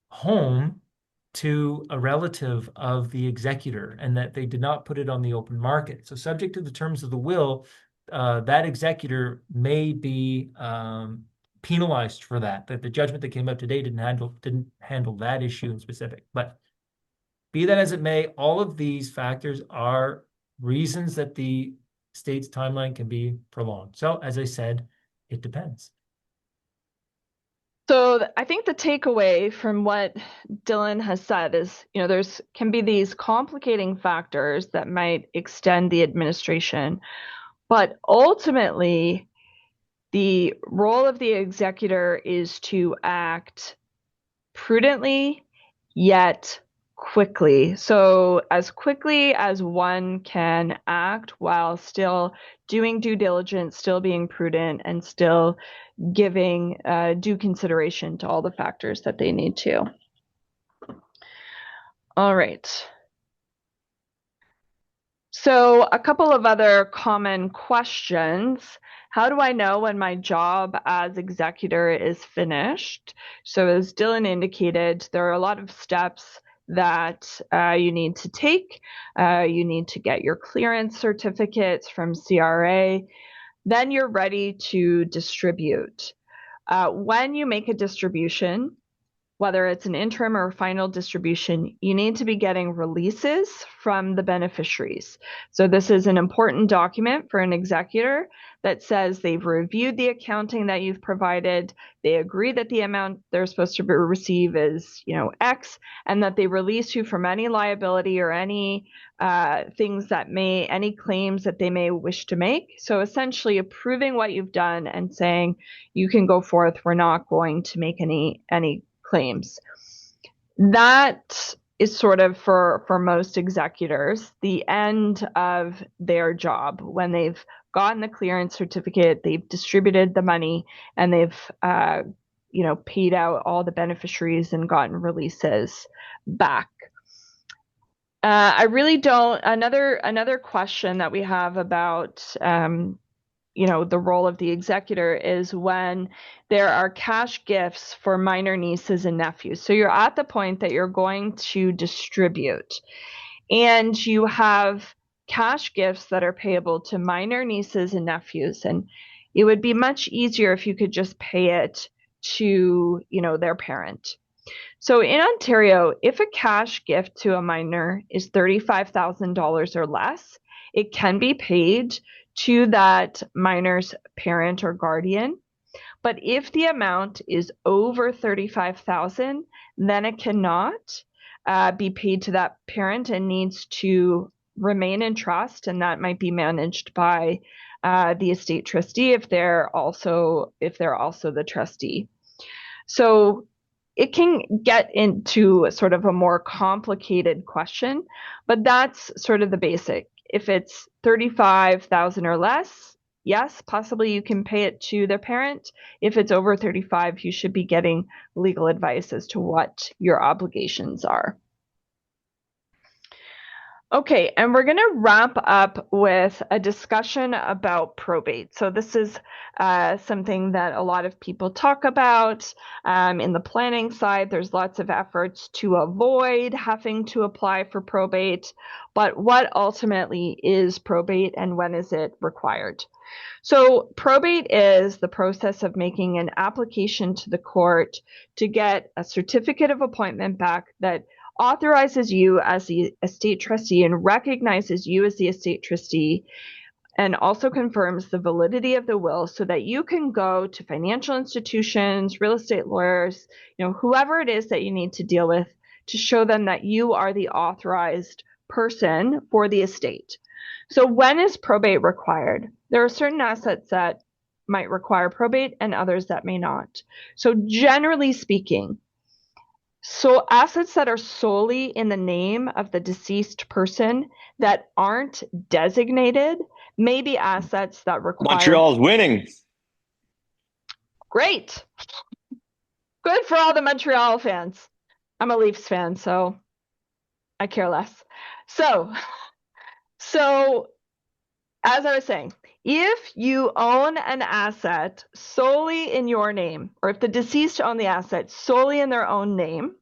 home to a relative of the executor and that they did not put it on the open market. So subject to the terms of the will, that executor may be penalized for that. That the judgment that came out today didn't handle that issue in specific. But be that as it may, all of these factors are reasons that the state's timeline can be prolonged. So as I said, it depends. So I think the takeaway from what Dylan has said is, there's can be these complicating factors that might extend the administration, but ultimately the role of the executor is to act prudently yet quickly. So as quickly as one can act while still doing due diligence, still being prudent, and still giving due consideration to all the factors that they need to. All right. So a couple of other common questions. How do I know when my job as executor is finished? So as Dylan indicated, there are a lot of steps that you need to take. You need to get your clearance certificates from CRA. Then you're ready to distribute. When you make a distribution, whether it's an interim or final distribution, you need to be getting releases from the beneficiaries. So this is an important document for an executor that says they've reviewed the accounting that you've provided, they agree that the amount they're supposed to receive is, X, and that they release you from any liability or any any claims that they may wish to make. So essentially approving what you've done and saying you can go forth, we're not going to make any claims. That is sort of for most executors the end of their job. When they've gotten the clearance certificate, they've distributed the money, and they've paid out all the beneficiaries and gotten releases back. I really don't. Another question that we have about the role of the executor is when there are cash gifts for minor nieces and nephews. So you're at the point that you're going to distribute, and you have cash gifts that are payable to minor nieces and nephews. And it would be much easier if you could just pay it to, their parent. So in Ontario, if a cash gift to a minor is $35,000 or less, it can be paid to that minor's parent or guardian. But if the amount is over $35,000, then it cannot. be paid to that parent and needs to remain in trust, and that might be managed by the estate trustee if they're also the trustee. So it can get into sort of a more complicated question, but that's sort of the basic. If it's 35,000 or less, yes, possibly you can pay it to their parent. If it's over 35, you should be getting legal advice as to what your obligations are. Okay, and we're going to wrap up with a discussion about probate. So this is something that a lot of people talk about in the planning side. There's lots of efforts to avoid having to apply for probate, but what ultimately is probate and when is it required? So probate is the process of making an application to the court to get a certificate of appointment back that authorizes you as the estate trustee and recognizes you as the estate trustee, and also confirms the validity of the will so that you can go to financial institutions, real estate lawyers, whoever it is that you need to deal with to show them that you are the authorized person for the estate. So when is probate required? There are certain assets that might require probate and others that may not. So generally speaking, so assets that are solely in the name of the deceased person that aren't designated may be assets that require... Montreal's winning. Great. Good for all the Montreal fans. I'm a Leafs fan, so I care less. So as I was saying, if you own an asset solely in your name, or if the deceased own the asset solely in their own name,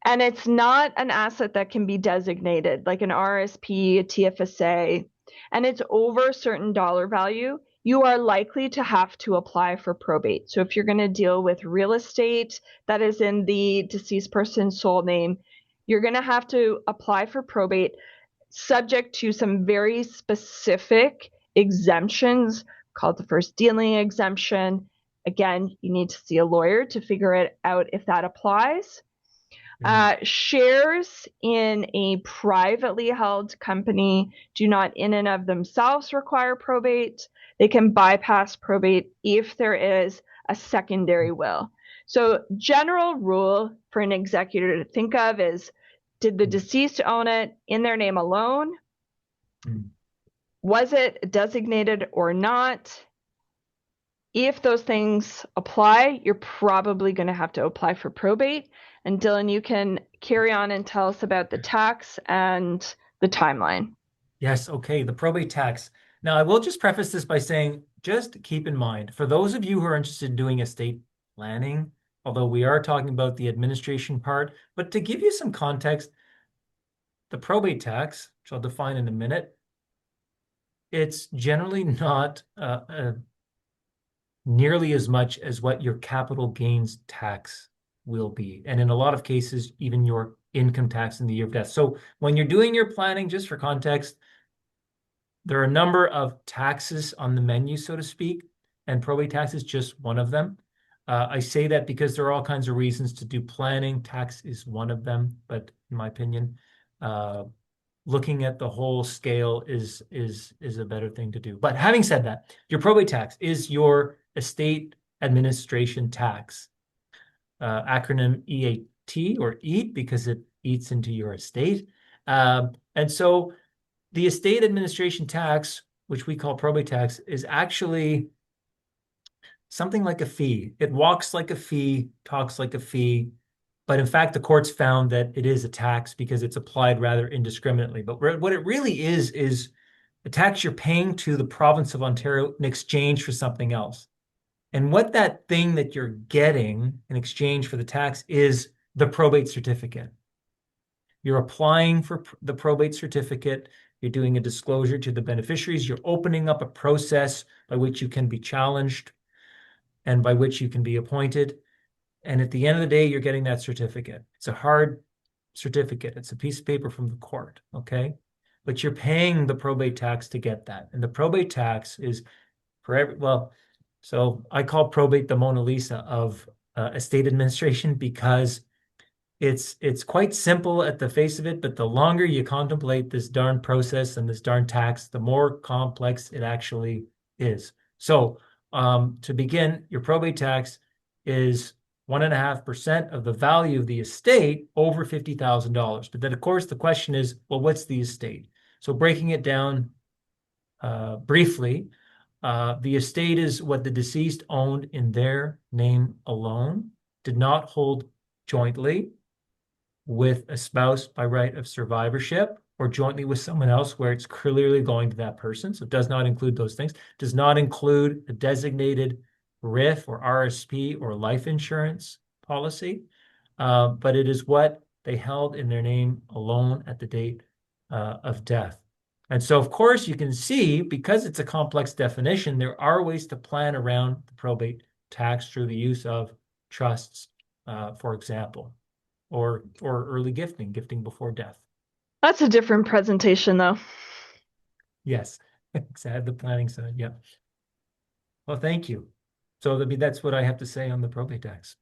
and it's not an asset that can be designated, like an RSP, a TFSA, and it's over a certain dollar value, you are likely to have to apply for probate. So if you're going to deal with real estate that is in the deceased person's sole name, you're going to have to apply for probate, subject to some very specific exemptions called the first dealing exemption. Again, you need to see a lawyer to figure it out if that applies. Shares in a privately held company do not in and of themselves require probate. They can bypass probate if there is a secondary will. So general rule for an executor to think of is, did the deceased own it in their name alone? Was it designated or not? If those things apply, you're probably going to have to apply for probate. And Dylan, you can carry on and tell us about the tax and the timeline. Yes, okay, the probate tax. Now, I will just preface this by saying, just keep in mind, for those of you who are interested in doing estate planning, although we are talking about the administration part, but to give you some context, the probate tax, which I'll define in a minute, it's generally not nearly as much as what your capital gains tax will be. And in a lot of cases, even your income tax in the year of death. So when you're doing your planning, just for context, there are a number of taxes on the menu, so to speak, and probate tax is just one of them. I say that because there are all kinds of reasons to do planning. Tax is one of them, but in my opinion, looking at the whole scale is a better thing to do. But having said that, your probate tax is your estate administration tax, acronym EAT or EAT because it eats into your estate. And so the estate administration tax, which we call probate tax, is actually something like a fee. It walks like a fee, talks like a fee, but in fact, the courts found that it is a tax because it's applied rather indiscriminately. But what it really is a tax you're paying to the province of Ontario in exchange for something else. And what that thing that you're getting in exchange for the tax is the probate certificate. You're applying for the probate certificate. You're doing a disclosure to the beneficiaries. You're opening up a process by which you can be challenged and by which you can be appointed. And at the end of the day, you're getting that certificate. It's a hard certificate. It's a piece of paper from the court, okay? But you're paying the probate tax to get that. And the probate tax is for so I call probate the Mona Lisa of estate administration because It's quite simple at the face of it, but the longer you contemplate this darn process and this darn tax, the more complex it actually is. So to begin, your probate tax is 1.5% of the value of the estate over $50,000. But then, of course, the question is, well, what's the estate? So breaking it down briefly, the estate is what the deceased owned in their name alone, did not hold jointly with a spouse by right of survivorship or jointly with someone else where it's clearly going to that person. So it does not include those things. Does not include a designated RIF or RSP or life insurance policy, but it is what they held in their name alone at the date of death. And so, of course, you can see, because it's a complex definition, there are ways to plan around the probate tax through the use of trusts, for example, or early gifting before death. That's a different presentation, though. Yes, exactly. The planning side. Yeah. Well, thank you. So that's what I have to say on the probate tax.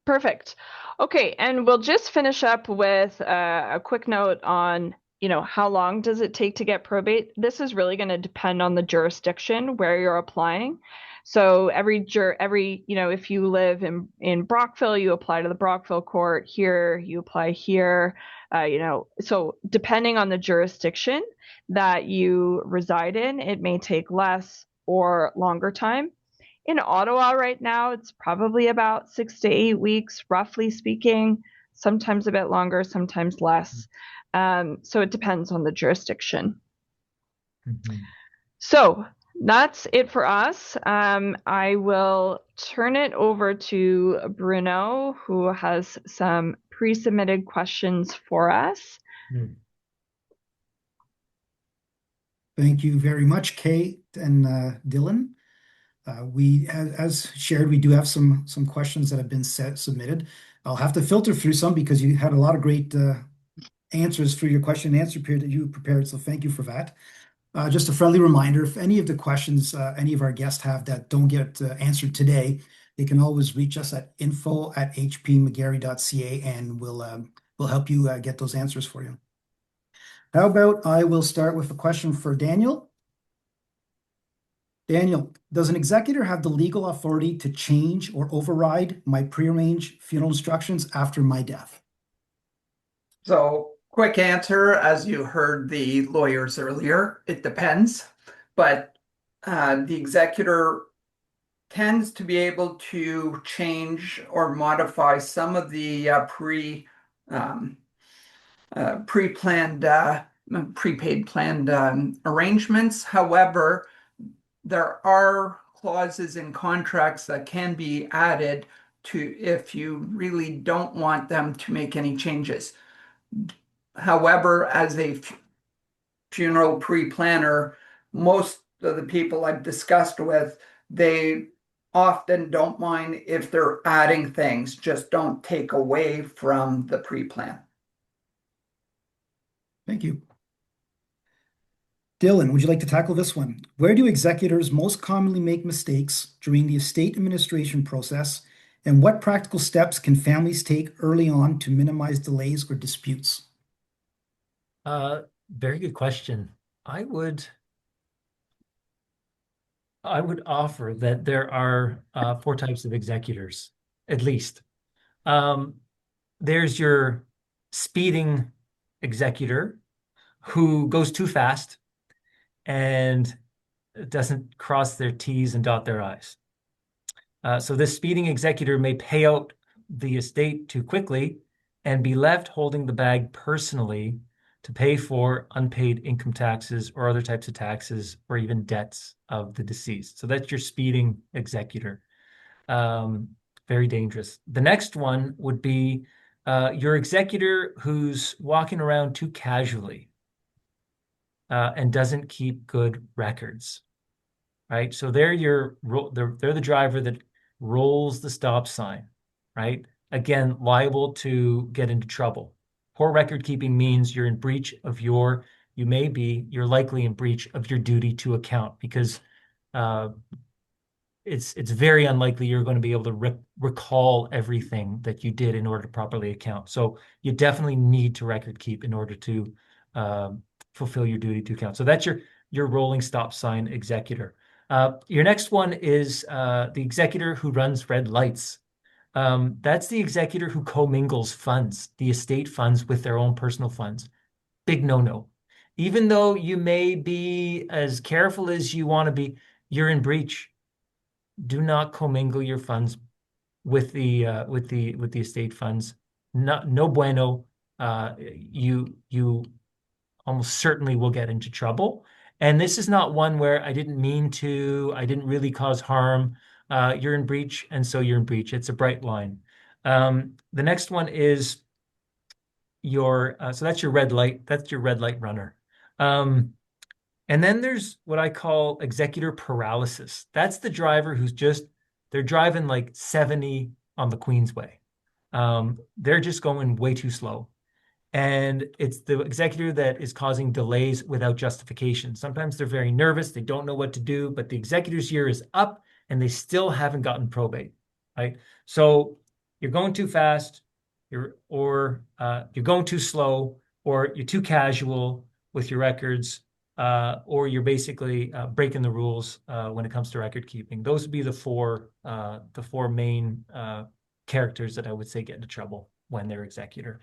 Perfect. Okay, and we'll just finish up with a quick note on, how long does it take to get probate? This is really going to depend on the jurisdiction where you're applying. So if you live in Brockville, you apply to the Brockville court. Here, you apply here. So depending on the jurisdiction that you reside in, it may take less or longer time. In Ottawa right now, it's probably about 6 to 8 weeks, roughly speaking, sometimes a bit longer, sometimes less. So it depends on the jurisdiction. Mm-hmm. So that's it for us. I will turn it over to Bruno, who has some pre-submitted questions for us. Mm. Thank you very much, Kate and Dylan. We, as shared, we do have some questions that have been submitted. I'll have to filter through some because you had a lot of great answers for your question and answer period that you prepared, so thank you for that. Just a friendly reminder, if any of the questions any of our guests have that don't get answered today, they can always reach us at info@hpmcgarry.ca and we'll help you get those answers for you. How about I will start with a question for Daniel. Daniel, does an executor have the legal authority to change or override my prearranged funeral instructions after my death? So, quick answer, as you heard the lawyers earlier, it depends. But the executor tends to be able to change or modify some of the prepaid planned arrangements. However, there are clauses in contracts that can be added to if you really don't want them to make any changes. However, as a funeral pre-planner, most of the people I've discussed with, they often don't mind if they're adding things, just don't take away from the pre-plan. Thank you. Dylan, would you like to tackle this one? Where do executors most commonly make mistakes during the estate administration process, and what practical steps can families take early on to minimize delays or disputes? Very good question. I would offer that there are 4 types of executors, at least. There's your speeding executor who goes too fast and doesn't cross their T's and dot their I's. So this speeding executor may pay out the estate too quickly and be left holding the bag personally to pay for unpaid income taxes or other types of taxes or even debts of the deceased. So that's your speeding executor. Very dangerous. The next one would be your executor who's walking around too casually and doesn't keep good records, right? So they're the driver that rolls the stop sign, right? Again, liable to get into trouble. Poor record keeping means you're likely in breach of your duty to account because it's very unlikely you're going to be able to recall everything that you did in order to properly account. So you definitely need to record keep in order to fulfill your duty to account. So that's your rolling stop sign executor. Your next one is the executor who runs red lights. That's the executor who commingles funds, the estate funds, with their own personal funds. Big no-no. Even though you may be as careful as you want to be, you're in breach. Do not commingle your funds with the estate funds. No bueno. You almost certainly will get into trouble. And this is not one where I didn't mean to, I didn't really cause harm. You're in breach, and so you're in breach. It's a bright line. The next one is so that's your red light. That's your red light runner. And then there's what I call executor paralysis. That's the driver who's they're driving like 70 on the Queensway. They're just going way too slow. And it's the executor that is causing delays without justification. Sometimes they're very nervous. They don't know what to do, but the executor's year is up and they still haven't gotten probate, right? So you're going too fast, you're going too slow, or you're too casual with your records, or you're basically breaking the rules when it comes to record keeping. Those would be the four main characters that I would say get into trouble when they're executor.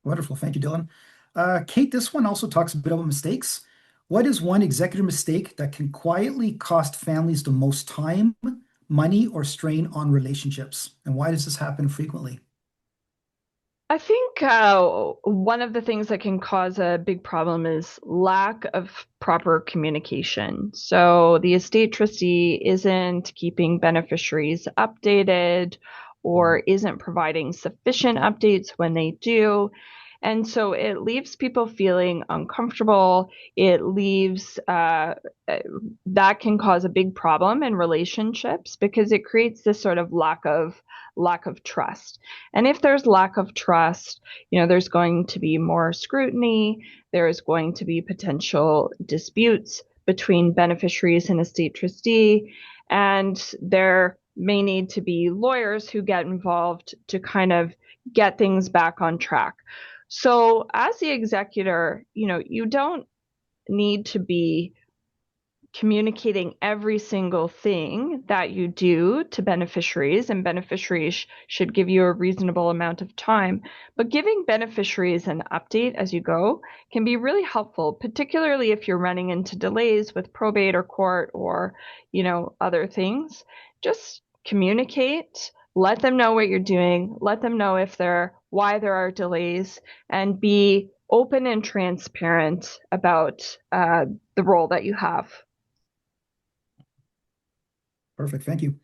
Wonderful. Thank you, Dylan. Kate, this one also talks a bit about mistakes. What is one executor mistake that can quietly cost families the most time, money, or strain on relationships? And why does this happen frequently? I think one of the things that can cause a big problem is lack of proper communication. So the estate trustee isn't keeping beneficiaries updated or isn't providing sufficient updates when they do. And so it leaves people feeling uncomfortable. It leaves that can cause a big problem in relationships because it creates this sort of lack of trust. And if there's lack of trust, there's going to be more scrutiny. There's going to be potential disputes between beneficiaries and estate trustee, and there may need to be lawyers who get involved to kind of get things back on track. So as the executor, you don't need to be communicating every single thing that you do to beneficiaries, and beneficiaries should give you a reasonable amount of time. But giving beneficiaries an update as you go can be really helpful, particularly if you're running into delays with probate or court or, other things. Just communicate, let them know what you're doing, let them know why there are delays, and be open and transparent about the role that you have. Perfect. Thank you.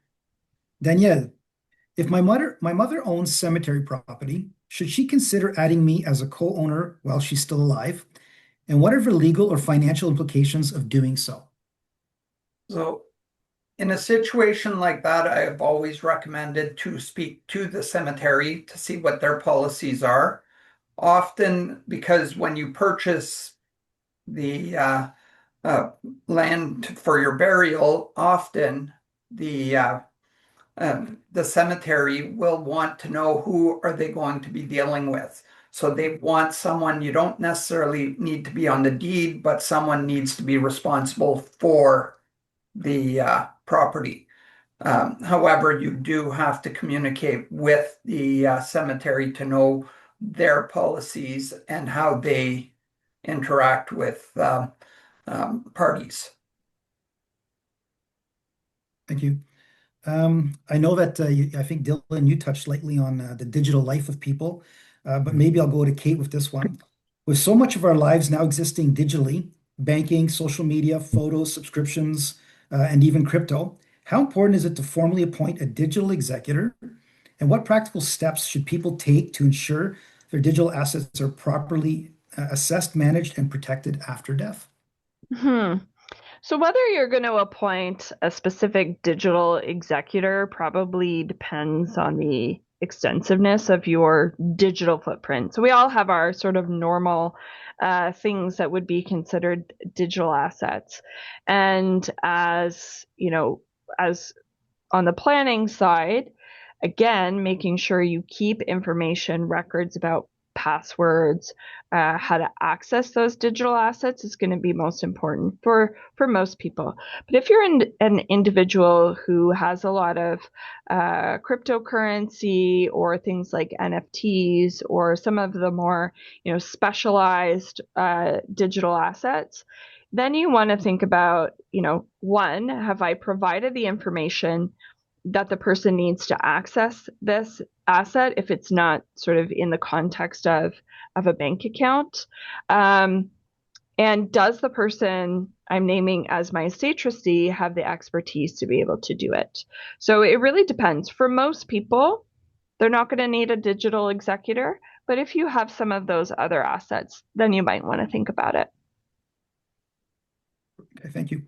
Danielle, if my mother owns cemetery property, should she consider adding me as a co-owner while she's still alive? And what are the legal or financial implications of doing so? So in a situation like that, I have always recommended to speak to the cemetery to see what their policies are. Often, because when you purchase the land for your burial, often the cemetery will want to know who are they going to be dealing with. So they want someone, you don't necessarily need to be on the deed, but someone needs to be responsible for the property. However, you do have to communicate with the cemetery to know their policies and how they interact with parties. Thank you. I know that I think Dylan, you touched lightly on the digital life of people, but maybe I'll go to Kate with this one. With so much of our lives now existing digitally, banking, social media, photos, subscriptions, and even crypto, how important is it to formally appoint a digital executor? And what practical steps should people take to ensure their digital assets are properly assessed, managed, and protected after death? So whether you're going to appoint a specific digital executor probably depends on the extensiveness of your digital footprint. So we all have our sort of normal things that would be considered digital assets. And as on the planning side, again, making sure you keep information records about passwords, how to access those digital assets is going to be most important for most people. But if you're an individual who has a lot of cryptocurrency or things like NFTs or some of the more specialized digital assets, then you want to think about, one, have I provided the information that the person needs to access this asset if it's not sort of in the context of a bank account? And does the person I'm naming as my estate trustee have the expertise to be able to do it? So it really depends. For most people, they're not going to need a digital executor, but if you have some of those other assets, then you might want to think about it. Okay, thank you.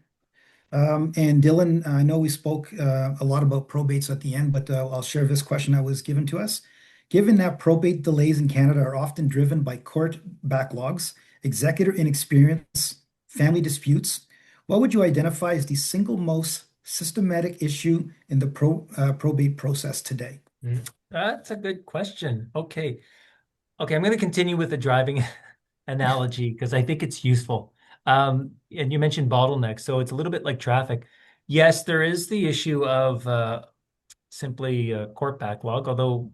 And Dylan, I know we spoke a lot about probates at the end, but I'll share this question that was given to us. Given that probate delays in Canada are often driven by court backlogs, executor inexperience, family disputes, what would you identify as the single most systematic issue in the probate process today? That's a good question. Okay, I'm going to continue with the driving analogy because I think it's useful. And you mentioned bottlenecks, so it's a little bit like traffic. Yes, there is the issue of simply court backlog, although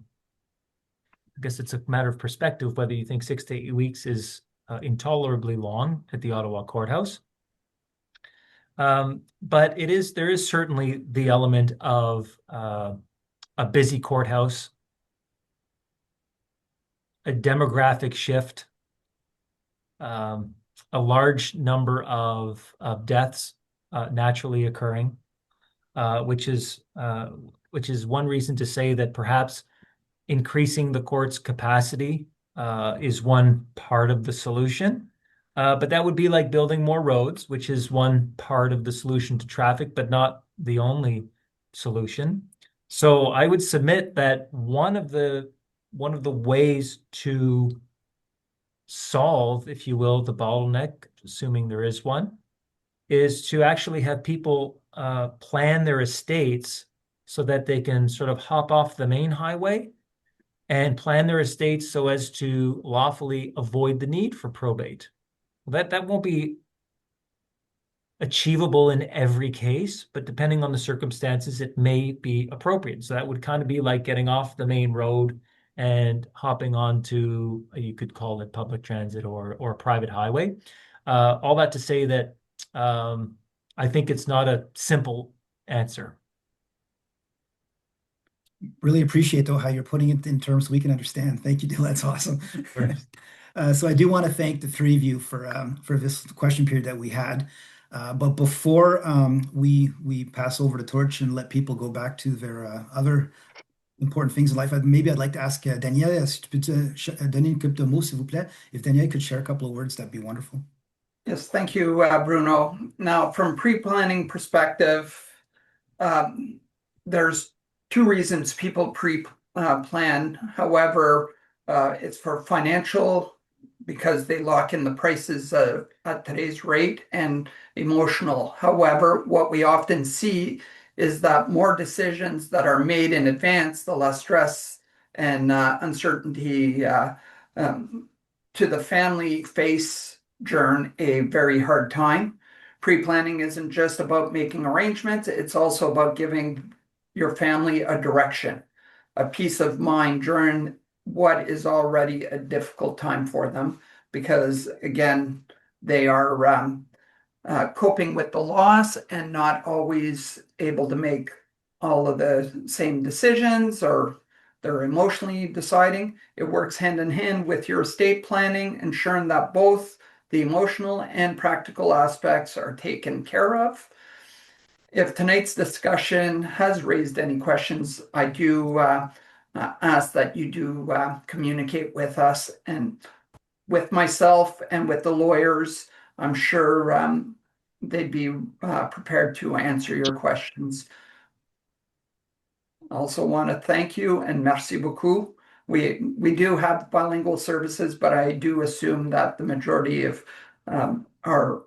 I guess it's a matter of perspective whether you think 6 to 8 weeks is intolerably long at the Ottawa courthouse. But there is certainly the element of a busy courthouse, a demographic shift, a large number of deaths naturally occurring, which is one reason to say that perhaps increasing the court's capacity is one part of the solution. But that would be like building more roads, which is one part of the solution to traffic, but not the only solution. So I would submit that one of the ways to solve, if you will, the bottleneck, assuming there is one, is to actually have people plan their estates so that they can sort of hop off the main highway and plan their estates so as to lawfully avoid the need for probate. That won't be achievable in every case, but depending on the circumstances, it may be appropriate. So that would kind of be like getting off the main road and hopping onto, you could call it public transit or a private highway. All that to say that I think it's not a simple answer. Really appreciate, though, how you're putting it in terms we can understand. Thank you, Dylan. That's awesome. Sure. So I do want to thank the three of you for this question period that we had. But before we pass over the torch and let people go back to their other important things in life, maybe I'd like to ask Danielle, est-ce que tu peux donner une couple de mots, s'il vous plaît? If Danielle could share a couple of words, that'd be wonderful. Yes, thank you, Bruno. Now, from pre-planning perspective, there's two reasons people pre-plan. However, it's for financial, because they lock in the prices at today's rate, and emotional. However, what we often see is that more decisions that are made in advance, the less stress and uncertainty to the family face during a very hard time. Pre-planning isn't just about making arrangements, it's also about giving your family a direction, a peace of mind during what is already a difficult time for them, because again, they are coping with the loss and not always able to make all of the same decisions, or they're emotionally deciding. It works hand in hand with your estate planning, ensuring that both the emotional and practical aspects are taken care of. If tonight's discussion has raised any questions, I do ask that you do communicate with us, and with myself and with the lawyers. I'm sure they'd be prepared to answer your questions. I also want to thank you and merci beaucoup. We do have bilingual services, but I do assume that the majority of are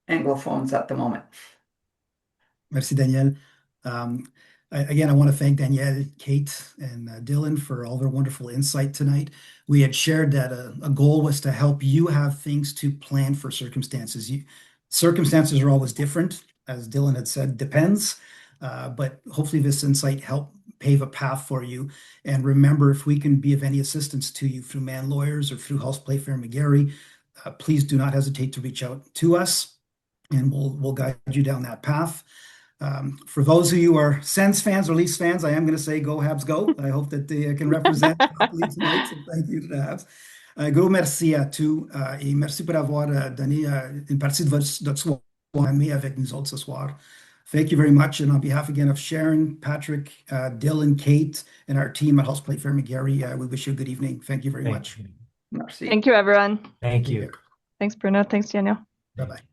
Anglophones at the moment. Merci, Danielle. Again, I want to thank Danielle, Kate, and Dylan for all their wonderful insight tonight. We had shared that a goal was to help you have things to plan for circumstances. Circumstances are always different, as Dylan had said, depends. But hopefully this insight helped pave a path for you. And remember, if we can be of any assistance to you through Mann Lawyers or through Hulse, Playfair McGarry, please do not hesitate to reach out to us, and we'll guide you down that path. For those of you who are Sens fans or Leafs fans, I am going to say go Habs go. I hope that they can represent properly tonight. So thank you to the Habs. Gros merci à tous et merci pour avoir donné une partie de votre soir avec nous autres ce soir. Thank you very much. And on behalf again of Sharon, Patrick, Dylan, Kate, and our team at Hulse, Playfair McGarry, we wish you a good evening. Thank you very much. Merci. Thank you, everyone. Thank Take you. care. Thanks, Bruno. Thanks, Daniel. Bye-bye.